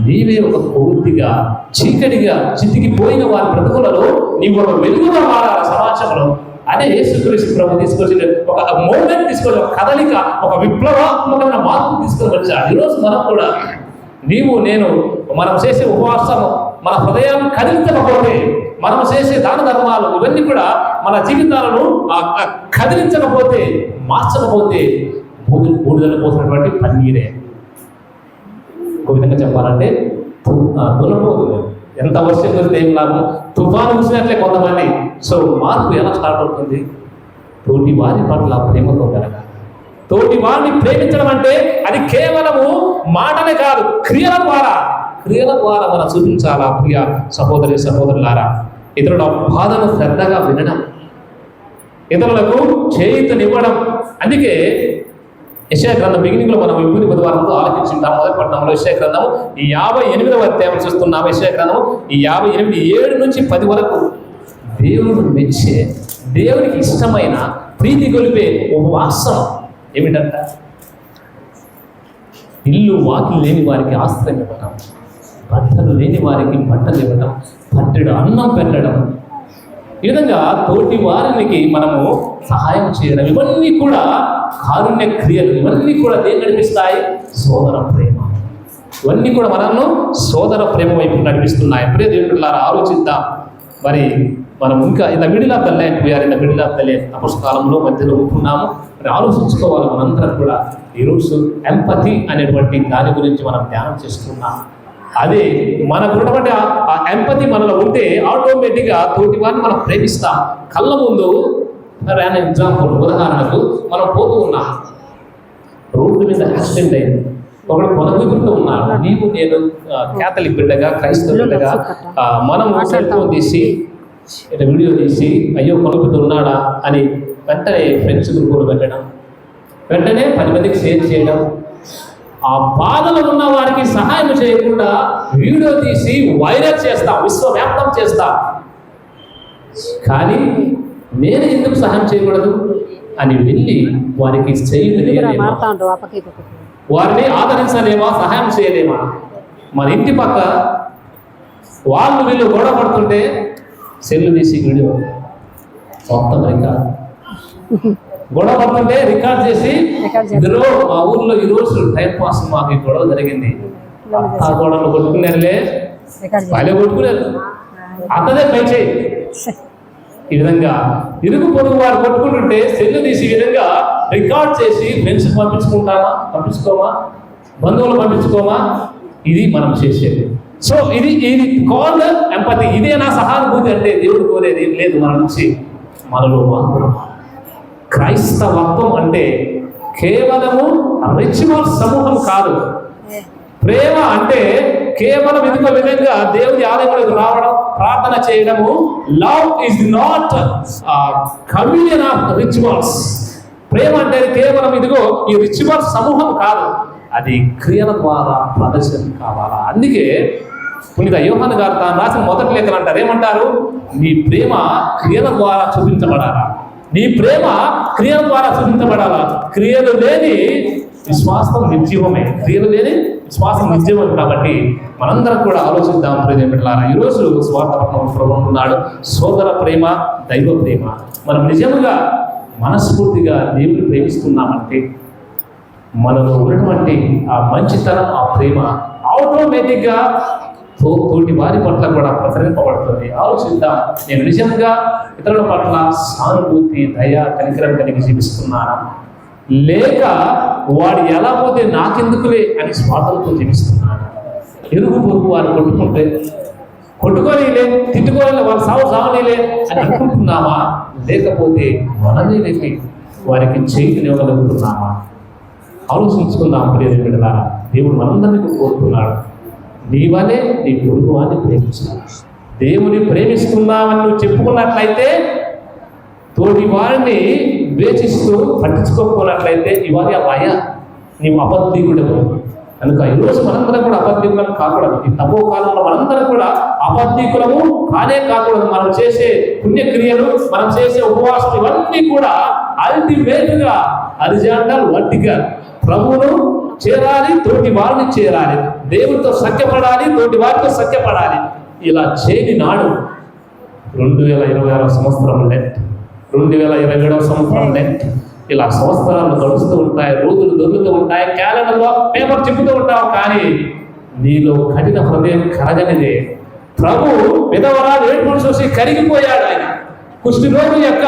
నీవే ఒక కొవ్వొత్తిగా, చీకటిగా చితికిపోయిన వారి బ్రతుకులలో నీవు ఒక వెలుగుగా మారాలి సమాజంలో. అదే యేసుక్రీస్తు ప్రభు తీసుకొచ్చి ఒక మూమెంట్ తీసుకొని, ఒక కదలిక, ఒక విప్లవాత్మకమైన మార్పు తీసుకొని వచ్చాడు. ఈరోజు మనం కూడా నీవు నేను మనం చేసే ఉపవాసం మన హృదయాన్ని కదిలించకపోతే, మనం చేసే దాన ధర్మాలు ఇవన్నీ కూడా మన జీవితాలను కదిలించకపోతే, మార్చకపోతే బూడిదలు పోసినటువంటి పన్నీరే. ఒక విధంగా చెప్పాలంటే దున్నపోతుంది. ఎంత వర్షం కురిస్తే ఏం లాభం? తుఫాను చూసినట్లే కొంతమంది. సో మార్పు ఎలా స్టార్ట్ అవుతుంది? తోటి వారి పట్ల ప్రేమతో కనుక. తోటి వారిని ప్రేమించడం అంటే అది కేవలము మాటనే కాదు, క్రియల ద్వారా మనం చూపించాలా. ప్రియ సహోదరి సహోదరులారా, ఇతరుల బాధను శ్రద్ధగా వినడం, ఇతరులకు చేయూతనివ్వడం. అందుకే యెషయా గ్రంథం బిగినింగ్ లో మనం విభూతి బుధవారంతో ఆలోచించుంటాం. మొదటి పట్టణంలో యెషయా గ్రంథము ఈ 58వ అధ్యాయం చూస్తున్నాం. యెషయా గ్రంథము ఈ 58 7 నుంచి 10 వరకు దేవుడు మెచ్చే, దేవునికి ఇష్టమైన, ప్రీతి గొలిపే ఉపవాసం ఏమిటంట? ఇల్లు వాకిలు లేని వారికి ఆశ్రయం ఇవ్వటం, బట్టలు లేని వారికి బట్టలు ఇవ్వటం, పట్టెడు అన్నం పెట్టడం, ఈ విధంగా తోటి వారికి మనము సహాయం చేయడం, ఇవన్నీ కూడా కారుణ్య క్రియలు. ఇవన్నీ కూడా దేన్ని నడిపిస్తాయి? సోదర ప్రేమ. ఇవన్నీ కూడా మనల్ని సోదర ప్రేమ వైపు నడిపిస్తున్నాయి. ప్రియ దేవులారా, ఆలోచిద్దాం. మరి మనం ఇంకా in the middle of the line, we are in the middle of the line, అపస్కాలంలో మధ్యలో ఉంటున్నాము. మరి ఆలోచించుకోవాలి మనందరం కూడా. ఈరోజు ఎంపతి అనేటువంటి దాని గురించి మనం ధ్యానం చేస్తున్నాం. అదే మనకున్నటువంటి ఆ ఎంపతి మనలో ఉంటే ఆటోమేటిక్గా తోటి వారిని మనం ప్రేమిస్తాం. కళ్ళ ముందు ఎగ్జాంపుల్, ఉదాహరణకు మనం పోతూ ఉన్నాం, రోడ్డు మీద యాక్సిడెంట్ అయింది, ఒకడు పొలగుతూ ఉన్నాడు. నీవు నేను క్యాథలిక్ బిడ్డగా, క్రైస్తవ బిడ్డగా మనం సెల్ ఫోన్ తీసి వీడియో తీసి అయ్యో కొనుక్కుతున్నాడా అని వెంటనే ఫ్రెండ్స్ గ్రూపులు పెట్టడం, వెంటనే 10 మందికి షేర్ చేయడం, ఆ బాధలో ఉన్న వారికి సహాయం చేయకుండా వీడియో తీసి వైరల్ చేస్తా, విశ్వవ్యాప్తం చేస్తా. కానీ నేను ఎందుకు సహాయం చేయకూడదు అని వెళ్ళి వారికి చేయలేమా, వారిని ఆదరించలేమా, సహాయం చేయలేమా? మన ఇంటి పక్క వాళ్ళు వీళ్ళు గొడవ పడుతుంటే సెల్లు తీసి వీడియో మొత్తం రికార్డ్, గొడవ పడుతుంటే రికార్డ్ చేసి ఇందులో మా ఊర్లో ఈ రోజు టైం పాస్ మాకు ఈ గొడవ జరిగింది, ఆ గొడవలు కొట్టుకున్నారులే, వాళ్ళే కొట్టుకున్నారు, అతనే పై చేయి. ఈ విధంగా ఇరుగు పొరుగు వారు కొట్టుకుంటుంటే సెల్లు తీసి ఈ విధంగా రికార్డ్ చేసి ఫ్రెండ్స్ పంపించుకుంటామా, పంపించుకోమా, బంధువులు పంపించుకోమా? ఇది మనం చేసేది. సో ఇది కాల్డ్ ఎంపతి. ఇదే నా సహానుభూతి అంటే దేవుడు కోరేది ఏం లేదు మన నుంచి, మనలో మాత్రం. క్రైస్తవత్వం అంటే కేవలము రిచువల్ సమూహం కాదు. ప్రేమ అంటే కేవలం ఇదిగో విధంగా దేవుని ఆలయంలోకి రావడం, ప్రార్థన చేయడము. Love is not communion of rituals. ప్రేమ అంటే కేవలం ఇదిగో ఈ రిచువల్ సమూహం కాదు, అది క్రియల ద్వారా ప్రదర్శన కావాలా. అందుకే పునీత యోహాను గారు తాను రాసిన మొదటి లేఖలు అంటారు, ఏమంటారు? నీ ప్రేమ క్రియల ద్వారా చూపించబడాలా, నీ ప్రేమ క్రియల ద్వారా చూపించబడాలా. క్రియలు లేని విశ్వాసం నిర్జీవమే, క్రియలు లేని విశ్వాసం నిర్జీవం. కాబట్టి మనందరం కూడా ఆలోచిద్దాం ప్రియమిత్రులారా. ఈరోజు స్వార్థపట్నం ప్రభువు ఉన్నాడు, సోదర ప్రేమ, దైవ ప్రేమ. మనం నిజంగా మనస్ఫూర్తిగా దేవుని ప్రేమిస్తున్నామంటే మనలో ఉన్నటువంటి ఆ మంచితనం, ఆ ప్రేమ ఆటోమేటిక్గా తోటి వారి పట్ల కూడా ప్రసరింపబడుతుంది. ఆలోచిద్దాం, నేను నిజంగా ఇతరుల పట్ల సానుభూతి, దయ, కనికరం కలిగి జీవిస్తున్నానా, లేక వాడు ఎలా పోతే నాకెందుకులే అని స్వార్థంతో జీవిస్తున్నాను? ఇరుగు పొరుగు వారు కొట్టుకోనిలే, తిట్టుకోలే, వాళ్ళు సావనీలే అని అనుకుంటున్నామా, లేకపోతే మనల్ని వెళ్ళి వారికి చేతినివ్వగలుగుతున్నామా? ఆలోచించుకుందాం ప్రియమైన బిడ్డలారా. దేవుడు మనందరినీ కోరుతున్నాడు, నీ వలే నీ పొరుగు వారిని ప్రేమించాలి. దేవుని ప్రేమిస్తున్నామని నువ్వు చెప్పుకున్నట్లయితే, తోటి వారిని ద్వేషిస్తూ పట్టించుకోకపోయినట్లయితే ఇవాళ భయ నీవు అబద్ధికుడవు. కనుక ఈరోజు మనందరం కూడా అబద్ధికులం కాకూడదు. ఈ తపో కాలంలో మనందరం కూడా అబద్ధికులము కానే కాకూడదు. మనం చేసే పుణ్యక్రియలు, మనం చేసే ఉపవాసం, ఇవన్నీ కూడా అల్టిమేట్గా అరిజాంటల్ వర్టికల్. ప్రభువును చేరాలి, తోటి వారిని చేరాలి, దేవుడితో సఖ్యపడాలి, తోటి వారితో సఖ్యపడాలి. ఇలా చేయని నాడు 2026 సంవత్సరం లెట్, 2027 సంవత్సరం లెట్, ఇలా సంవత్సరాలు గడుస్తూ ఉంటాయి, రోజులు దొరుకుతూ ఉంటాయి, క్యాలెండర్లో పేపర్ చెప్పుతూ ఉంటావు, కానీ నీలో కఠిన హృదయం కరగనిదే. ప్రభు విధవరాలు ఏడుపును చూసి కరిగిపోయాడు ఆయన, కుష్టి రోగి యొక్క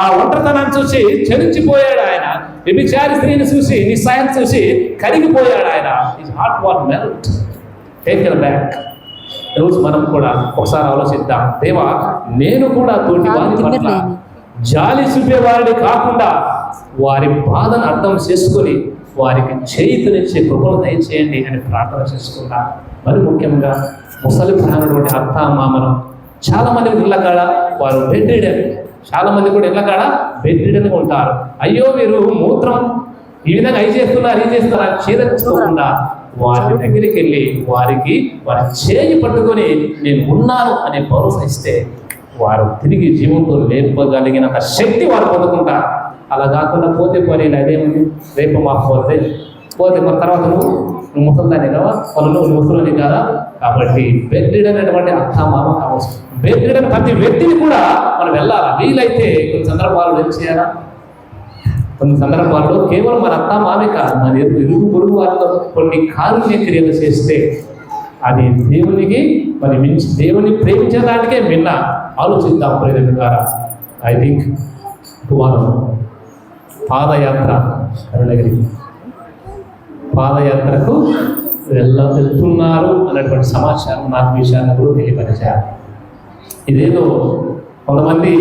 ఆ ఒంటరితనాన్ని చూసి చలించిపోయాడు ఆయన, వ్యభిచారి స్త్రీని చూసి, నిస్సాయం చూసి కరిగిపోయాడు ఆయన. His heart was melt, taken back. ఈరోజు మనం కూడా ఒకసారి ఆలోచిద్దాం, దేవా నేను కూడా తోటి వారి పట్ల జాలి చూపేవారిని కాకుండా వారి బాధను అర్థం చేసుకొని వారికి చేతునిచ్చే కృపను దయచేయండి అని ప్రార్థన చేసుకుంటా. మరి ముఖ్యంగా ముసలి ప్రాణుటువంటి అత్త మామను చాలా మంది ఇళ్ళకాడ వారు బెడ్ రిడెన్, చాలా మంది కూడా ఇళ్ళకాడ బెడ్ రిడెన్గా ఉంటారు. అయ్యో మీరు మూత్రం ఈ విధంగా అయి చేస్తున్నారు, ఈ చేస్తున్నారు అని చేదరించుకోకుండా వారి దగ్గరికి వెళ్ళి వారి చేయి పట్టుకొని నేను ఉన్నాను అనే భరోసా ఇస్తే వారు తిరిగి జీవంతో లేపగలిగినంత శక్తి వారు పొందుకుంటారు. అలా కాకుండా పోతే పోనీ అదేముంది, రేపు మాకు పోతే మరి తర్వాత నువ్వు ముసలిదాన్ని కదా, నువ్వు ముసలిని కదా. కాబట్టి బెడ్ రిడెన్ అనేటువంటి అత్త మామ కావచ్చు. బెడ్ రిడెన్ ప్రతి వ్యక్తిని కూడా మనం వెళ్ళాలా. వీలైతే కొన్ని సందర్భాల్లో ఏం చేయాలా, కొన్ని సందర్భాల్లో కేవలం మన అత్త మామే కాదు, మన ఇరుగు పొరుగు వారితో కొన్ని కారుణ్య క్రియలు చేస్తే అది దేవునికి మరి మించి, దేవుని ప్రేమించడానికే మిన్న. ఆలోచిద్దాం ప్రేరణ ద్వారా. ఐ థింక్ టుమారో పాదయాత్ర, అరుణగిరి పాదయాత్రకు వెళ్తున్నారు అన్నటువంటి సమాచారం నాకు విషయాన్ని తెలియపరిచారు. ఇదేదో కొంతమంది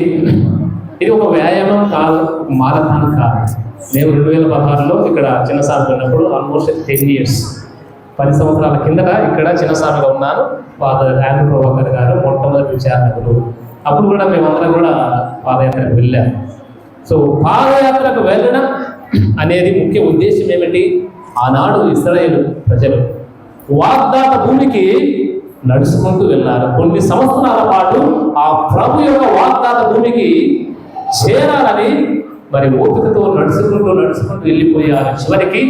ఇది ఒక వ్యాయామం కాదు, మారథాన్ కాదు. నేను 2016లో ఇక్కడ చిన్నస్వామిగా ఉన్నప్పుడు ఆల్మోస్ట్ 10 years 10 సంవత్సరాల కిందట ఇక్కడ చిన్నస్వామిగా ఉన్నాను. ఫాదర్ ఆండ్రూ ప్రభాకర్ గారు మొట్టమొదటి విచారణకులు. అప్పుడు కూడా మేమందరం కూడా పాదయాత్రకు వెళ్ళాము. సో పాదయాత్రకు వెళ్ళడం అనేది ముఖ్య ఉద్దేశం ఏమిటి? ఆనాడు ఇశ్రాయేలు ప్రజలు వాగ్దాన భూమికి నడుచుకుంటూ వెళ్ళారు. కొన్ని సంవత్సరాల పాటు ఆ ప్రభు యొక్క వాగ్దాన భూమికి చేరాలని మరి ఓపికతో నడుచుకుంటూ వెళ్ళిపోయారు. చివరికి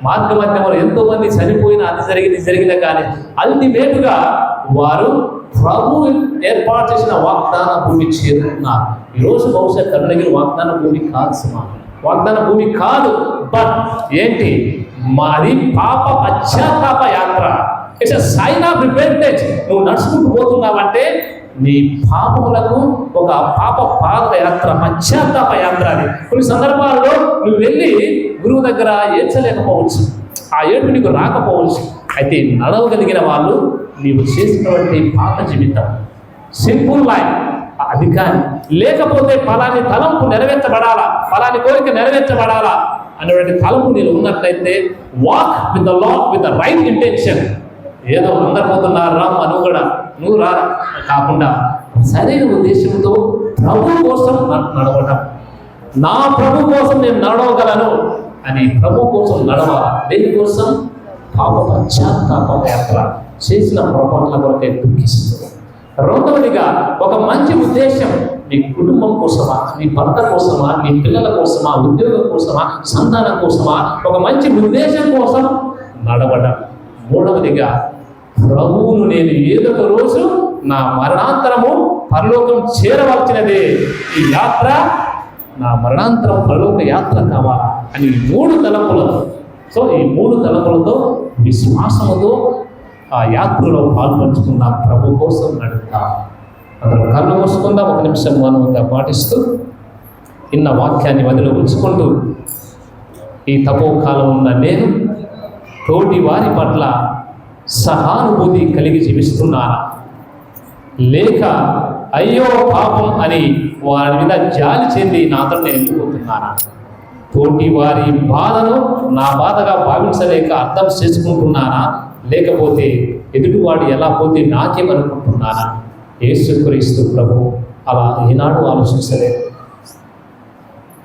మార్గ మధ్యంలో ఎంతో మంది చనిపోయిన అది జరిగిన కానీ అల్టిమేట్గా వారు ప్రభు ఏర్పాటు చేసిన వాగ్దాన భూమి చేరుకున్నారు. ఈరోజు బహుశా కరుణగిరి వాగ్దాన భూమి కాదు సుమా, వాగ్దాన భూమి కాదు. బట్ ఏంటి, మాది పాప పశ్చాత్తాప యాత్ర. It's a sign of repentance. నువ్వు నడుచుకుంటూ పోతున్నావంటే నీ పాపములకు ఒక పాప పాదయాత్ర, పశ్చాత్తాప యాత్ర. అది కొన్ని సందర్భాల్లో నువ్వు వెళ్ళి గురువు దగ్గర ఏడ్చలేకపోవచ్చు, ఆ ఏడుపు నీకు రాకపోవచ్చు. అయితే నడవగలిగిన వాళ్ళు నీవు చేసినటువంటి పాత జీవితం, సింపుల్ లైఫ్, అది కానీ లేకపోతే ఫలాని తలంపు నెరవేర్చబడాలా, ఫలాని కోరిక నెరవేర్చబడాలా అనేటువంటి తలంపు నేను ఉన్నట్లయితే walk with the lord with the right intention. ఏదో అందరు పోతున్నారు రా నువ్వు కూడా నువ్వు రా కాకుండా సరైన ఉద్దేశంతో ప్రభు కోసం నడవడం. నా ప్రభు కోసం నేను నడవగలను అని ప్రభు కోసం నడవాలా. దేనికోసం? పాప పశ్చాత్తాప యాత్ర, చేసిన పొరపాట్ల కొరకే దుఃఖిస్తుంది. రెండవదిగా ఒక మంచి ఉద్దేశం, నీ కుటుంబం కోసమా, నీ భర్త కోసమా, నీ పిల్లల కోసమా, ఉద్యోగం కోసమా, సంతానం కోసమా, ఒక మంచి ఉద్దేశం కోసం నడవడం. మూడవదిగా ప్రభువును నేను ఏదో ఒక రోజు నా మరణాంతరము పరలోకం చేరవలసినదే, ఈ యాత్ర నా మరణాంతరం పరలోక యాత్ర కావాలా అని ఈ మూడు తలంపులతో, సో ఈ మూడు తలంపులతో విశ్వాసముతో ఆ యాత్రలో పాల్పంచుకుందాం, ప్రభు కోసం నడుపుతాం. అందరం కళ్ళు మూసుకుందాం, ఒక నిమిషం మౌనంగా పాటిస్తూ ఇన్న వాక్యాన్ని వదిలి ఉంచుకుంటూ, ఈ తపోకాలం ఉన్న నేను తోటి వారి పట్ల సహానుభూతి కలిగి జీవిస్తున్నానా, లేక అయ్యో పాపం అని వారి మీద జాలి చెంది నాతో నేను వెళ్ళిపోతున్నానా? తోటి వారి బాధను నా బాధగా భావించలేక అర్థం చేసుకుంటున్నానా, లేకపోతే ఎదుటివాడు ఎలా పోతే నాకేమనుకుంటున్నానా? యేసుక్రీస్తు ప్రభు అలా ఈనాడు ఆలోచించలేదు.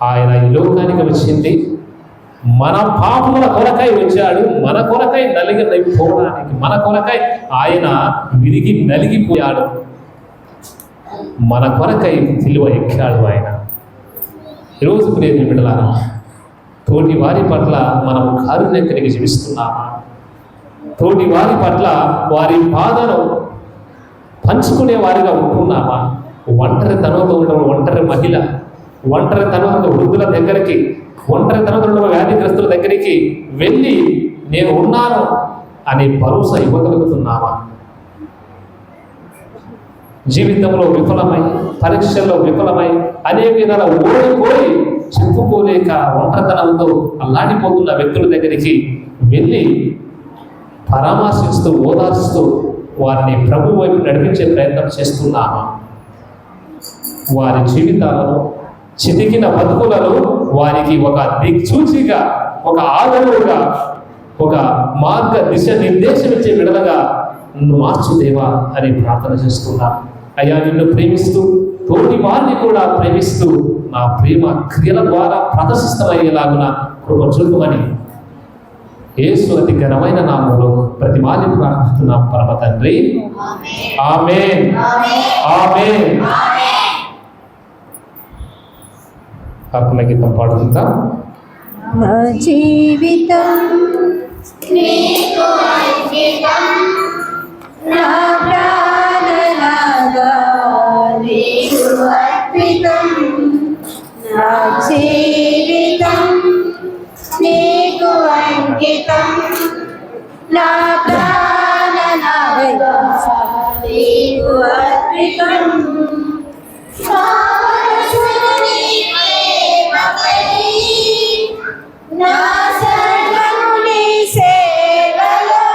ఆయన ఈ లోకానికి వచ్చింది మన పాపముల కొరకై వచ్చాడు, మన కొరకై నలిగిపోవడానికి, మన కొరకై ఆయన విరిగి నలిగిపోయాడు, మన కొరకై సిలువ ఎక్కాడు ఆయన. ఈరోజు ప్రియమైన బిడ్డలారా, తోటి వారి పట్ల మనం కారుణ్యం కలిగి జీవిస్తున్నామా? తోటి వారి పట్ల వారి బాధను పంచుకునే వారిగా ఉంటున్నామా? ఒంటరితనంతో ఉండడం, ఒంటరి మహిళ, ఒంటరితనంతో వృద్ధుల దగ్గరికి, ఒంటరితనంతో ఉన్న వ్యాధిగ్రస్తుల దగ్గరికి వెళ్ళి నేను ఉన్నాను అనే భరోసా ఇవ్వగలుగుతున్నామా? జీవితంలో విఫలమై, పరీక్షల్లో విఫలమై, అనేక విధాల ఓడిపోయి చెప్పుకోలేక ఒంటరితనంతో అల్లాడిపోతున్న వ్యక్తుల దగ్గరికి వెళ్ళి పరామర్శిస్తూ, ఓదార్స్తూ వారిని ప్రభు వైపు నడిపించే ప్రయత్నం చేస్తున్నామా? వారి జీవితాలను, చితికిన బతుకులలో వారికి ఒక దిక్సూచిగా, ఒక ఆదరణగా, ఒక మార్గ దిశ నిర్దేశం ఇచ్చే విడలగా నన్ను మార్చుదేవా అని ప్రార్థన చేస్తున్నా. అయ్యా, నిన్ను ప్రేమిస్తూ తోటి వారిని కూడా ప్రేమిస్తూ నా ప్రేమ క్రియల ద్వారా ప్రదర్శితమయ్యేలాగున కృప చూపమని యేసు అతి ఘనమైన నామములో ప్రతిమాని ప్రార్థిస్తున్నాం పరమ తండ్రి. ఆమేన్, ఆమేన్. ఆత్మ గీతం పాడుతుందాం. నా జీవితం నీకు అంకితం, నా ప్రాణనాదా నీకు అర్పితం. నా జీవితం నీకు అంకితం, నా ప్రాణనాదా నీకు అర్పితం. నా సర్వము నీ సేవలో,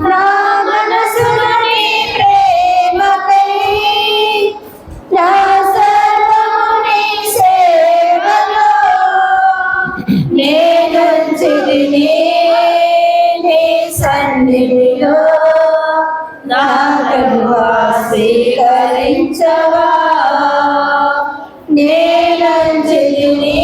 నా మనసును నీ ప్రేమకై, నా సర్వము నీ సేవలో నేనంచితిని నీ సన్నిధిలో. నా ప్రభువా స్వీకరించవా, నేనంచితిని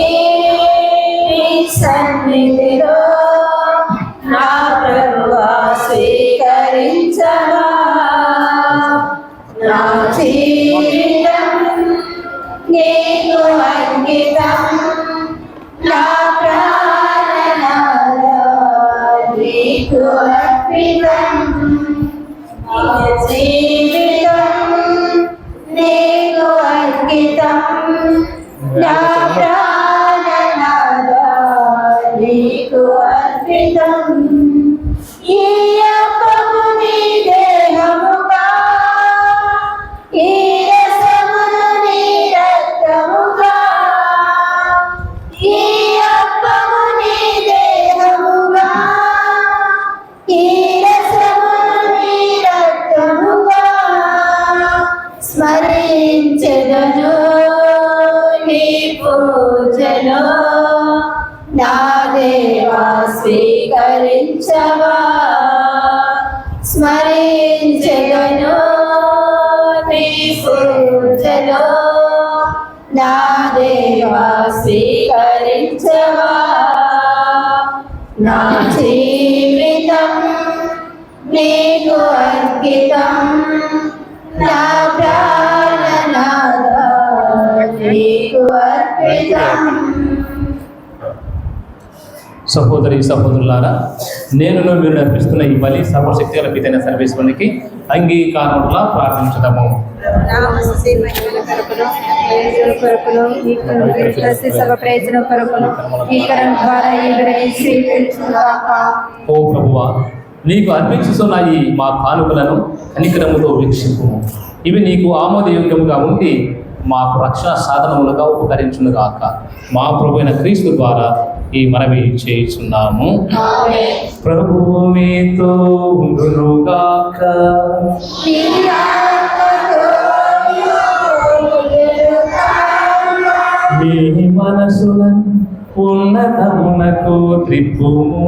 నా దేవా స్వీకరించవా. స్మరించెదను నీ పూజలో, నా దేవా స్వీకరించవా. నా జీవితం నీకు అంకితం, నా ప్రాణనాథ నీకు అర్పితం. సహోదరి సహోదరులారా, నేను మీరు నడిపిస్తున్న ఈ బలి సర్వశక్తి గల పితైన సర్వేశ్వరునికి అంగీకారములా ప్రార్థించుదాము. ఓ ప్రభువా, నీకు అర్పించుతున్న ఈ మా కానుకలను కనికరముతో వీక్షింపుము. ఇవి నీకు ఆమోదయోగ్యముగా ఉండి మాకు రక్షణ సాధనములుగా ఉపకరించునుగాక. మా ప్రభు అయిన క్రీస్తు ద్వారా ఈ మనవి చేయుచున్నాము. ప్రభువు మీతో ఉండునుగాక. మీ మనసులను ఉన్నతమునకు త్రిప్పుము.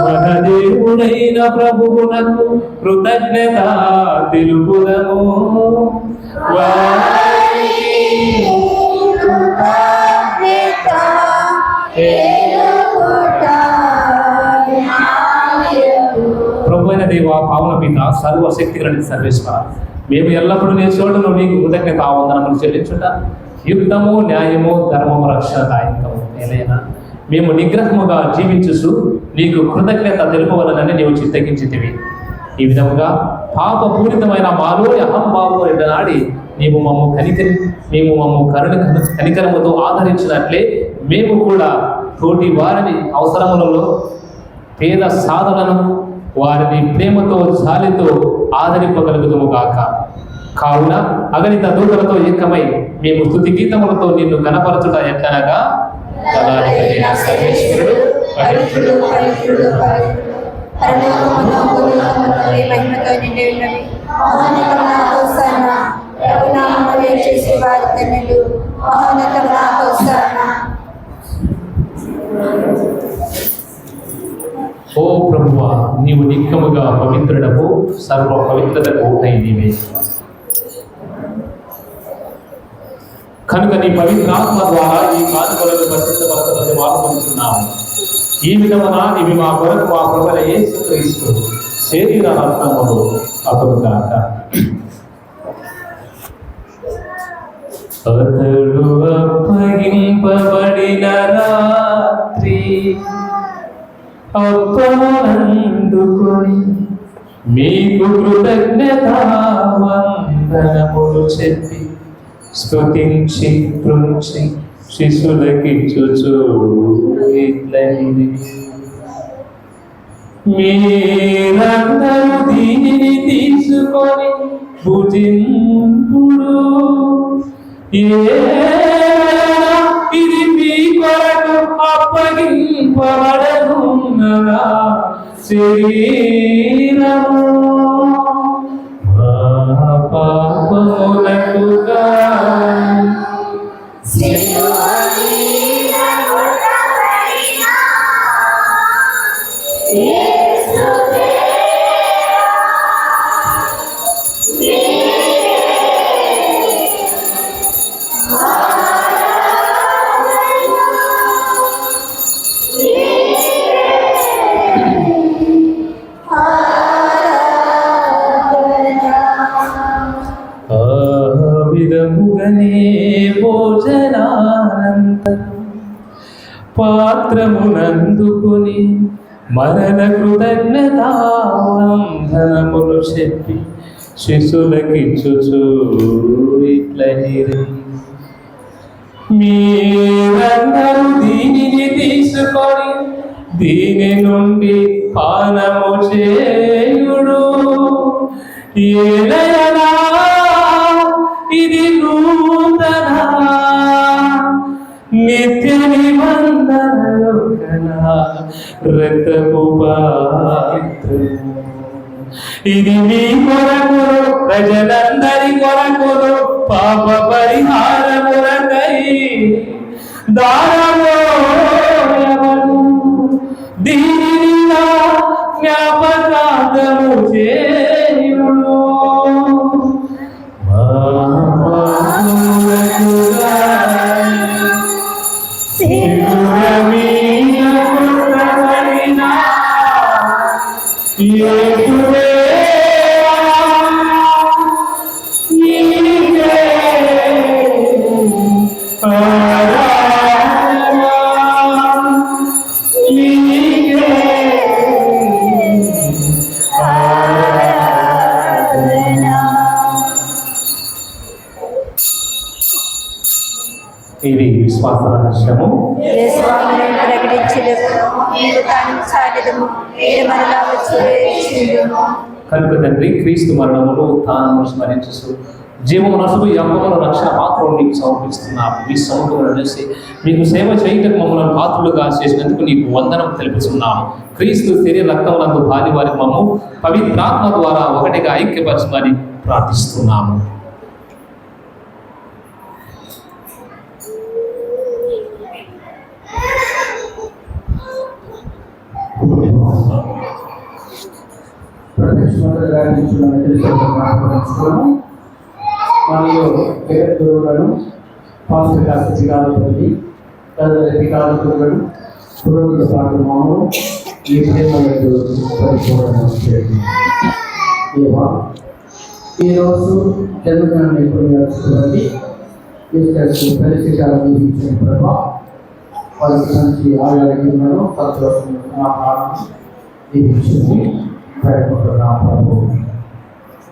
మహదేవుడైన ప్రభువునకు కృతజ్ఞత తెలుపుదము. ప్రభువైన దేవా, పావన పిత, సర్వశక్తి గల సర్వేశ్వర, మేము ఎల్లప్పుడూ నీ చోటును మీకు కృతజ్ఞత వందనములు చెల్లించుట యుక్తము, న్యాయము, ధర్మము, రక్షణదాయకము. ఏదైనా మేము నిగ్రహముగా జీవించుచు నీకు కృతజ్ఞత తెలుపవలనని నీవు చిత్తగించితివి. ఈ విధముగా పాపపూరితమైన మాలోని అహంభావము ఎండనాడి మేము మమ్ము కనికరముతో ఆదరించినట్లే మేము కూడా తోటి వారిని అవసరములలో పేద సాధనను వారిని ప్రేమతో జాలితో ఆదరింపగలుగుతాము గాక. కావున అగణిత దూతలతో ఏకమై మేము స్తుతి గీతములతో నిన్ను కనపరచుట ఎట్లనగా, సర్వేశ్వరుడు పవిత్రుడు పవిత్రుడు పవిత్రుడు మహిమతో నిండి ఉన్నవి. మహోన్నతమున హోసన్నా. ప్రభునామములో చేసే వారి ధన్యులు. మహోన్నతమున హోసన్నా. ఓ ప్రభువా, నీవు నిత్యముగా పవిత్రుడవు, సర్వ పవిత్రతకు ఊటై నీవే. కనుక నీ పవిత్రాత్మ ద్వారా ఈ కానుకలను పరిశుద్ధపరచబడి మార్పుకుంటున్నాము. ఈ విధమున ఇవి మా కొరకు మా ప్రభువైన యేసుక్రీస్తు శరీర రక్తములు అతడు గాక. అతడు అప్పగింపబడిన రాత్రి అప్పనందుకొని మీకు కృతజ్ఞతా వందనములు చెప్పి స్తుతించి పృంచి శిశులకిచ్చుచు ఇట్లనిది, మీరందరూ దీనిని తీసుకొని భుజింపుడు. ఇది మీ కొరకు అప్పగింపబడనున్నదా శరీరము. పాపములకుగా భోజనానంతరం పాత్రమునందుకొని మరణ కృతజ్ఞతా వందనములు చెప్పి శిశులకిచ్చుచు ఇట్లనిది, మీరందరూ దీనిని తీసుకొని దీని నుండి పానము చేయుడు. ఏలయనా ఇది నూతన నిత్య నిబంధనలో కల రక్తపు పాత్రము. ఇది మీ కొరకు ప్రజలందరి కొరకు పాప పరిహార దానలో ఎవరు దీనిలా జ్ఞాపకార్థము చేయును. ఇది విశ్వాస రహస్యము. స్వామిని ప్రకటించలేదు, మీరు తాను సాధము, మీరు మరలా వచ్చి కనుక తండ్రి క్రీస్తు మరణమును ఉత్థానమును స్మరించు జీవము నసుగు యమ్మమును రక్షణ పాత్రను నీకు సమర్పిస్తున్నాము. ఈ సముఖమును చేసి మీకు సేవ చేయటకు మమ్మల్ని పాత్రులుగా చేసినందుకు నీకు వందనం తెలుపుతున్నాము. క్రీస్తు శరీర రక్తములందు భారీ వారి మమ్ము పవిత్రాత్మ ద్వారా ఒకటిగా ఐక్యపరచమని ప్రార్థిస్తున్నాము. మరియు జగద్గురువులను పాస్తికాధికారులకి అధికారులను పురోగతి పాటు మామూలు ఈ ప్రేమలకు పరిపూర్ణ చేయండి. ఈరోజు జన్మదినాన్ని కొనియాడుతున్నది పరిస్థితులను ఇచ్చిన ప్రభావ వారికి మంచి ఆరోగ్యంలో సంతోషం దీవించింది పెట్టుకుంటున్నా ప్రభు.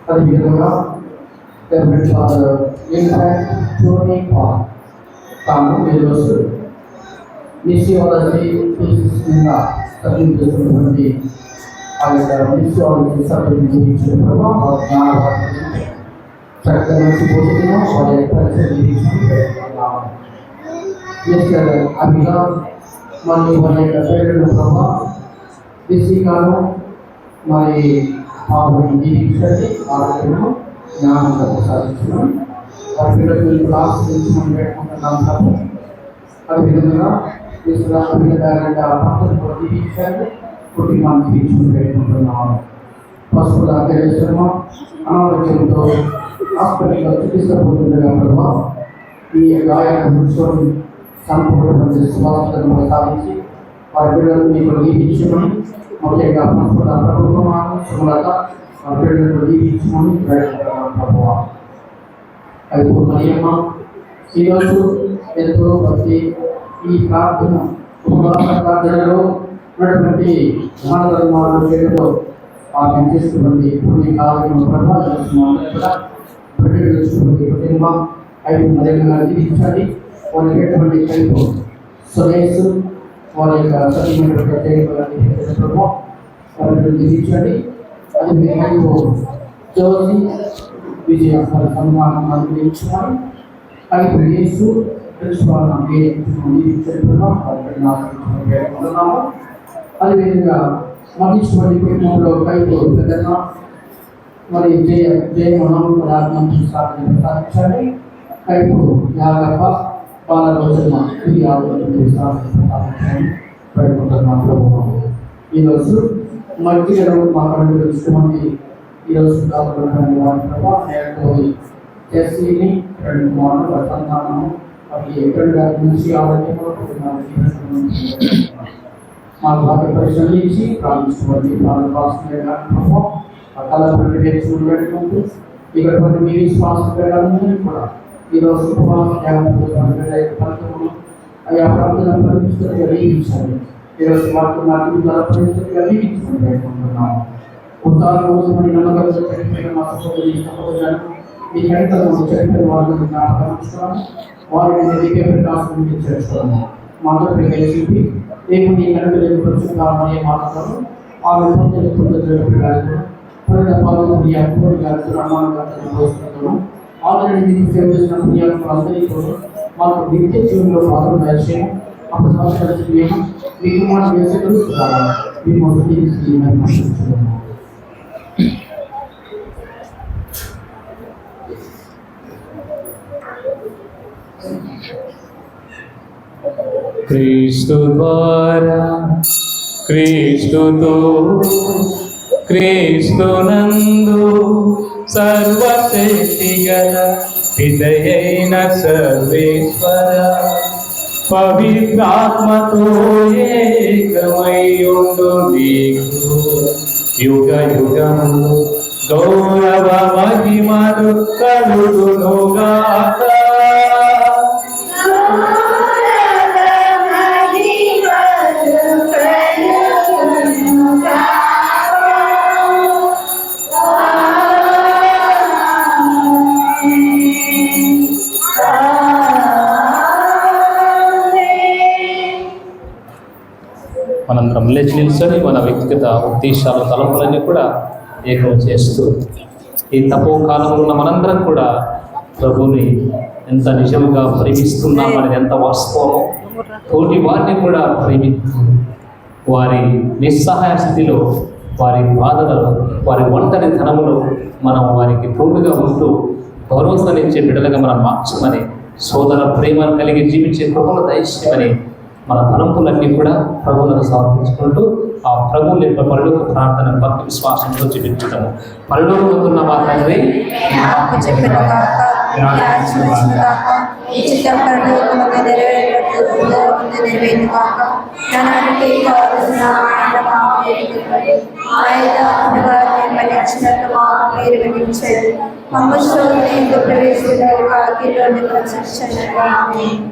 అదేవిధంగా తాను ఈరోజు మిసియాలజీ కింద చదివించినటువంటి ఆ యొక్క మిసియాలజీ సభ్యులు జీవించిన ప్రభావ చక్కగా మంచి పోషణ వారి యొక్క పరిచయం అవిగా మరియు వారి యొక్క పేరు ప్రభావ దేశీకాలు మరి పాపని జీవించండి ఆరోగ్యము జ్ఞానం ప్రసాదించడం వారి పిల్లలు క్లాస్ తెలుసుకొని పెట్టుకుంటున్నాం సార్. అదేవిధంగా భక్తులు జీవించండి కుటుంబాన్ని జీవించుకుని పెట్టుకుంటున్నాము. పశువుల తెలియజేయడం అనారోగ్యంతో హాస్పిటల్లో చికిత్స పొందుతుండగా ప్రభావ ఈ గాయాలను కూర్చొని సంపూర్ణ స్వాస్థ్యం ప్రసాదించి వారి పిల్లలు మీకు జీవించమని ముఖ్యంగా ప్రభుత్వమాను సుమలత వారి పిల్లలను జీవించమని ప్రభుత్వ అయిపోతున్నాయమ్మ. ఈరోజు ఎంతో భక్తి ఈ ప్రార్థన ఉపవాస ప్రార్థనలో ఉన్నటువంటి ధర్మాలు పేరులో ఆమె చేస్తున్నటువంటి పుణ్య కార్యక్రమం ప్రభావం కూడా ప్రకటించుకున్నటువంటి కుటుంబం 5 నెలలుగా జీవించాలి. వారికి ఎటువంటి కలిపి సురేష్ వారి యొక్క సత్యమైన ప్రభావం వారికి జీవించండి. అది మేము జోసి విజయ సన్మానం అందించాలి. అయితే యేసు అదేవిధంగా మహిష్మణి కుటుంబంలో కైపు పెద్దన్న మరి జయమనం పదార్థం సాధించాలి. కైపు యాగప్ప బాల రోజున ఇది సాధించాలి పెట్టుకుంటున్నాం ప్రభుత్వం. ఈరోజు మధ్యలో మా పండుగ ఇష్టమంది ఈరోజు ప్రభావం ఎస్సీని 2 మార్లు వసంతానము మరి ఎక్కడ నుంచి ఆరోగ్యంలో మా బాగా పరిశీలించి ప్రారంభించుకోండి. ప్రభావం అకాల పెట్టుకుంటూ ఇక్కడ కొన్ని మీ విశ్వాసాన్ని కూడా ఈరోజు ఫలితములు అయ్యా ప్రార్థన పరిస్థితులు కలిగించాలి. ఈరోజు మాకు పరిస్థితులు కలిగించుకుని పెట్టుకుంటున్నాము. ఉత్తాన రోజు మరి నమ్మకంతో చనిపోయిన మా సహోదరు ఈ కవితలను చనిపోయిన వాళ్ళని జ్ఞాపకం వారిని దివ్య ప్రకాశం చేర్చుకోవడము మాతో కలిసి దేవుని కనుగొని పరిశుభ్రమయ్యే మాటలను ఆ విభజన ఆల్రెడీ సేవ చేసిన పుణ్యాలను మాకు నిత్య జీవనంలో పాత్ర దయచేయం. అప్పుడు సంస్కరించలేము మీకు మాట చేసే తెలుస్తున్నాను మీరు మొదటి క్రీస్తు ద్వారా క్రీస్తుతో క్రీస్తునందు సర్వశక్తి గల పితయైన సర్వేశ్వర పవిత్రాత్మతో ఏకమయ్యుండు నీకు యుగ యుగములు గౌరవ మహిమలు కలుగునుగాక. మనందరం లేచి నిల్చొని మన వ్యక్తిగత ఉద్దేశాల తలంపులన్నీ కూడా ఏకం చేస్తూ ఈ తపో కాలంలో ఉన్న మనందరం కూడా ప్రభుని ఎంత నిజముగా ప్రేమిస్తున్నాం అనేది ఎంత వాస్తవమో తోటి వారిని కూడా ప్రేమిస్తూ వారి నిస్సహాయ స్థితిలో వారి బాధలలో వారి ఒంటరితనములో మనం వారికి తోడుగా ఉంటూ భరోసానిచ్చే బిడ్డలుగా మనం మార్చమని సోదర ప్రేమను కలిగి జీవించే ప్రభువును దయచేయమని మన తలంపులన్నీ కూడా ప్రభువులను సమర్పించుకుంటూ ఆ ప్రభువుని యొక్క పరలోక ప్రార్థన భక్తి విశ్వాసంతో జీవించడము. పరలోకమున్న మా తండ్రి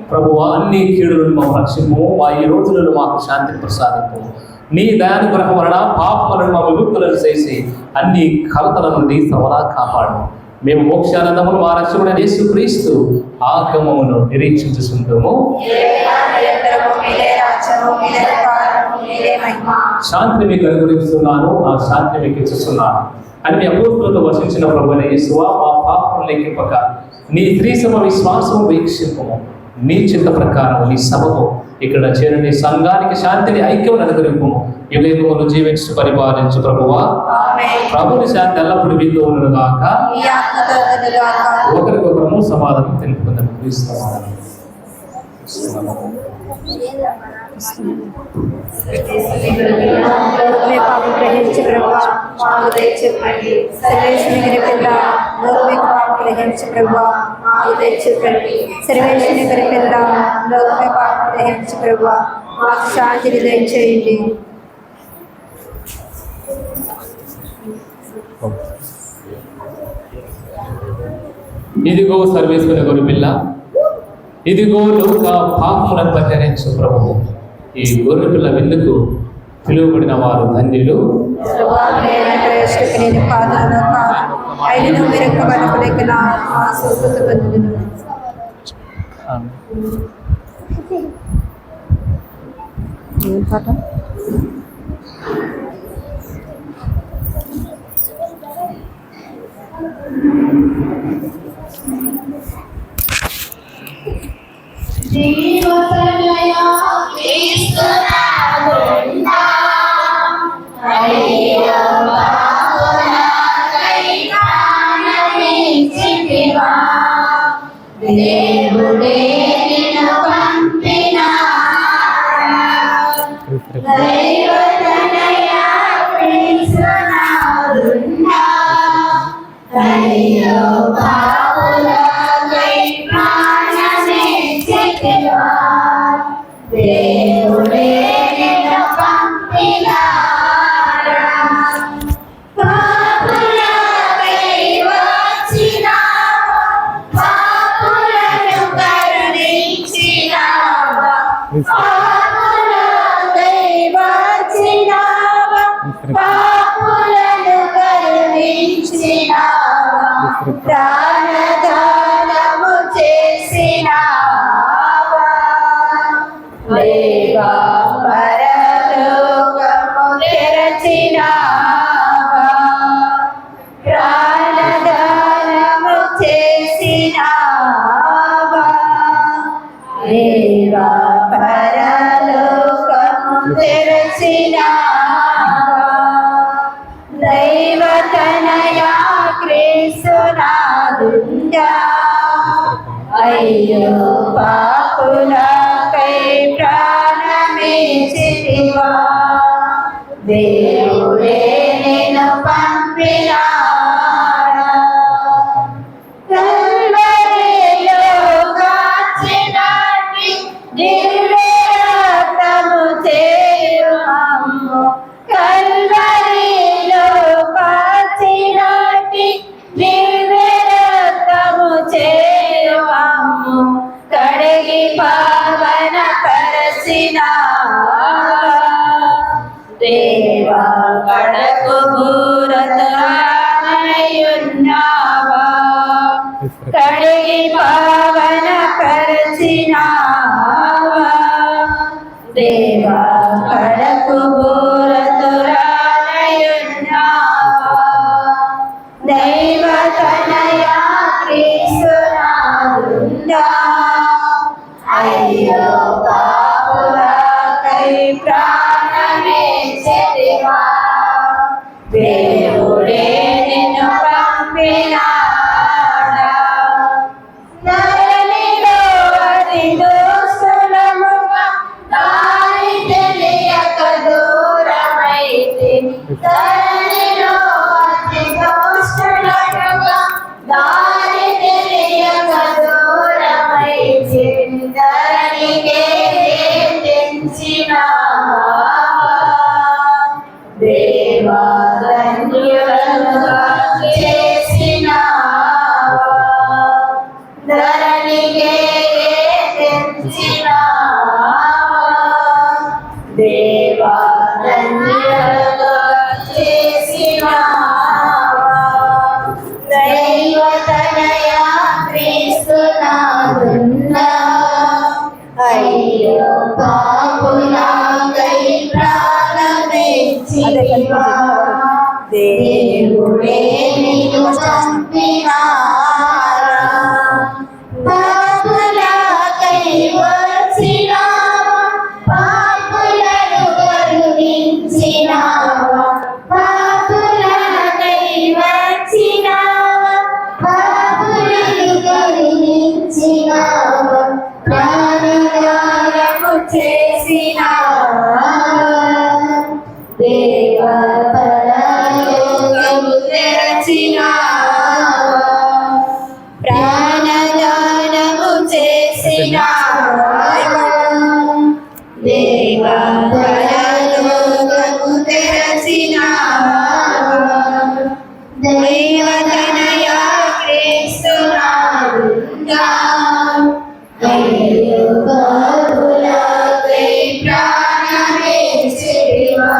ప్రభువా అన్ని కీడులను మాకు రక్షింపు, ఈ రోజులను మాకు శాంతిని ప్రసాదింపు. నీ దయానుగ్రహం వలన పాపములను మా విముక్తులను చేసి అన్ని కలతల నుండి సవరా కాపాడు. మేము మోక్షానందమును మా రక్షకుడైన యేసుక్రీస్తు ఆగమమును నిరీక్షించుకుంటాము. శాంతిని మీకు అనుగ్రహిస్తున్నాను, ఆ శాంతిని మీకు ఇస్తున్నాను అని మీ అపోస్తులతో వర్షించిన ప్రభువైన యేసువా, మా పాపమును లెక్కింపక నీ త్రిసమ విశ్వాసము వీక్షింపము. నీ చింత ప్రకారం నీ సభకు ఇక్కడ చేరని సంఘానికి శాంతిని ఐక్యమును అనుగ్రహింపము. యుగములు జీవించు పరిపాలించు ప్రభువా. ప్రభుని శాంతి ఎల్లప్పుడు మీతో ఉండను గాక. ఒకరికొకరము సమాధానం తెలుపుకుందాం. పాపం గ్రహించి ప్రభా మాకు దయచేయండి. సర్వేశ్వరుని పిల్ల లోకమే పాపం గ్రహించి ప్రభా మాకు దయచేయండి. సర్వేశ్వరుని పిల్ల లోకమే పాపం గ్రహించి ప్రభా మాకు శాంతిని దయచేయండి. ఇదిగో సర్వేశ్వరుని గొర్రెపిల్ల, ఇదిగో లోక పాపములను పరిహరించు ప్రభువు. ఈ గొర్రెపిల్ల విందుకు పిలువబడిన వారు ధన్యులు. జీవతనయా క్రీస్తునాథుండా అయ్యో బాపునాకై ప్రాణమిచ్చితివా. దేవుడే నిన్ను పంపినాడా. దైవతనయా క్రీస్తునాథుండా అయ్యో బాపునాకై ప్రాణమిచ్చితివా. దేవుడే నిన్ను పంపినాడా. పాపులకై వచ్చినావా, పాపులను కరుణించినావా. పాపులకై వచ్చినావా, పాపులను కరుణించినావా. ప్రాణదానము చేసినావా. లేవా పరలోకము తెరచినావా. ప్రాణదానము చేసినావా. లేవా పరలోకము తెరచినావా. దైవతనయా క్రీస్తునాథుండా అయ్యో పాపులకై ప్రాణమిచ్చితివా దేవుడే నిన్ను పంపినాడా కల్వరిలో కాచినాటి దివ్య రక్తము చేయుమమ్ము కల్వరిలో కాచినాటి దివ్య రక్తము చేయుమమ్ము కడిగి పావన పరచినావా దేవా కడకు బూరతమయున్నావా కడిగి పావన పరచినావా దేవా కడకు బూరతురాలయున్నావా దైవతనయా క్రీస్తునాథుండా అయ్యో పాపులకై ప్రాణమిచ్చితివా దేవుడే నిన్ను పంపినాడా ధరణిలో అతి దుష్టులముగా దారి తెలియక దూరమైతిని ధరణిలో అతి దుష్టులముగా దారి తెలియక దూరమైతిని ధరణికే తెంచినావా దేవా ధన్యులుగా చేసినావా ధరణికే తెంచినావా దేవా ధన్యులుగా చేసినావా దైవతనయా క్రీస్తునాథుండా అయ్యో పాపులకై ప్రాణమిచ్చితివా దేవుడే నిన్ను పంపినాడా పాపులకై వచ్చినావా పాపులను కరుణించినావా పాపులకై వచ్చినావా పాపులను కరుణించినావా ప్రాణదానము చేసినావా దేవా పరలోకము తెరచినావా ప్రాణదానము చేసినావా దేవా పరలోకము తెరచినావా దైవతనయా క్రీస్తునాథుండా అయ్యో పాపులకై ప్రాణమిచ్చితివా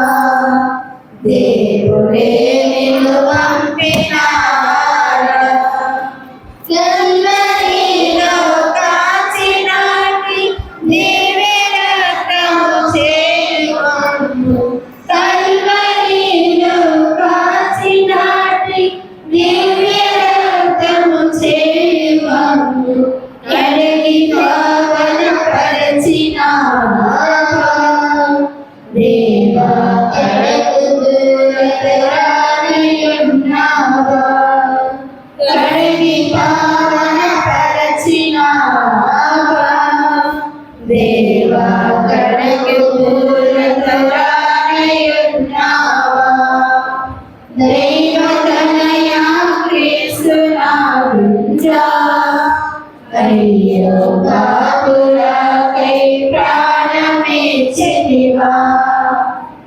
దేవుడే నిన్ను పంపినాడా కల్వరిలో కాచినాటి దివ్య రక్తము చేయుమమ్ము కల్వరిలో కాచినాటి దివ్య రక్తము చేయుమమ్ము కడిగి పావన పరచినావా దేవా కడకు బూరతురాలయున్నావా కడిగి పావన పరచినావా దేవా కడకు బూరతురాలయున్నావా దైవతనయా క్రీస్తునాథుండా అయ్యో పాపులకై ప్రాణమిచ్చితివా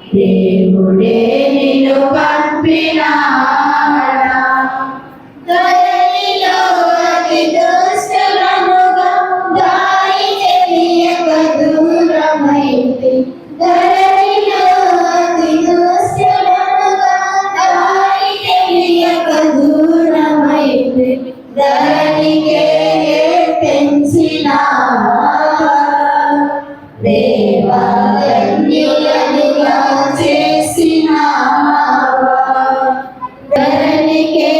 దేవుడే నిన్ను పంపినాడా ధరణిలో అతి దుష్టులముగా దారి తెలియక దూరమైతి ధరణిలో అతి దుష్టులముగా దారి తెలియక దూరమైతి ధరణికే తెంచినావా దేవా ధన్యులుగా చేసినావా ధరణికే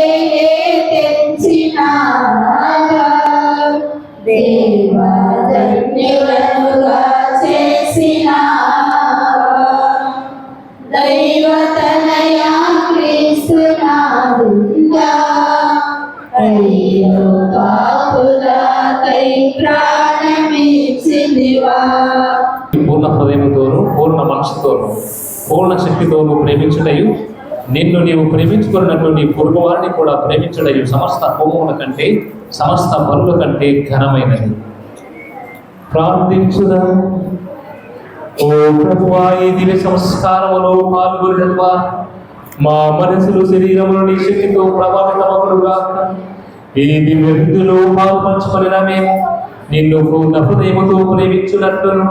తెంచినావా దేవా ధన్యులుగా చేసినావా దైవతనయా క్రీస్తునాథుండా అయ్యో పాపులకై ప్రాణమిచ్చితివా పూర్ణ హృదయంతోనూ పూర్ణ మనసుతోనూ పూర్ణ శక్తితోనూ ప్రేమించుటయు నిన్ను నీవు ప్రేమించుకున్నట్లు నీ పొరుగు వారిని కూడా ప్రేమించుటయు సమస్త హోమముల కంటే సమస్త బలుల కంటే ఘనమైనది. ప్రార్థించుదాం. ఓ ప్రభువా, ఈ దివ్య సంస్కారములో పాల్గొనడం ద్వారా మా మనసులు శరీరములు నీ శక్తితో ప్రభావితమగుడుగాక. ఈ దివ్య విందులో పాల్పంచుకొనిన మేము నిన్ను పూర్ణ హృదయముతో ప్రేమించున్నట్లును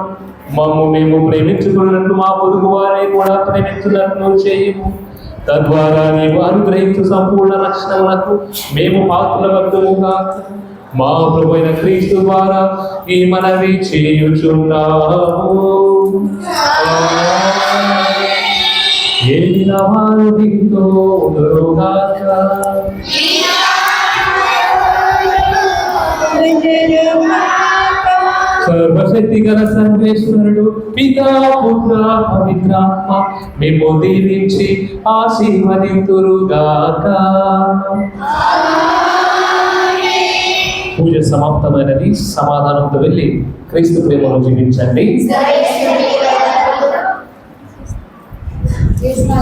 మమ్ము మేము ప్రేమించుకున్నట్లు మా పొరుగు వారిని కూడా ప్రేమించున్నట్లు చేయము. తద్వారా నీవు అనుగ్రహించు సంపూర్ణ రక్షణములకు మేము పాత్రలమగుదుముగా. మా ప్రభువైన క్రీస్తు ద్వారా ఈ మనవి చేయుచున్నాము. ఏలిన వారు నీతో ఉండుగాక. సర్వశక్తి గల సర్వేశ్వరుడు పితా పుత్ర పవిత్రాత్మ మేము దీవించి ఆశీర్వదింతురుగాక. పూజ సమాప్తమైనది. సమాధానంతో వెళ్ళి క్రీస్తు ప్రేమను జీవించండి. చేసిన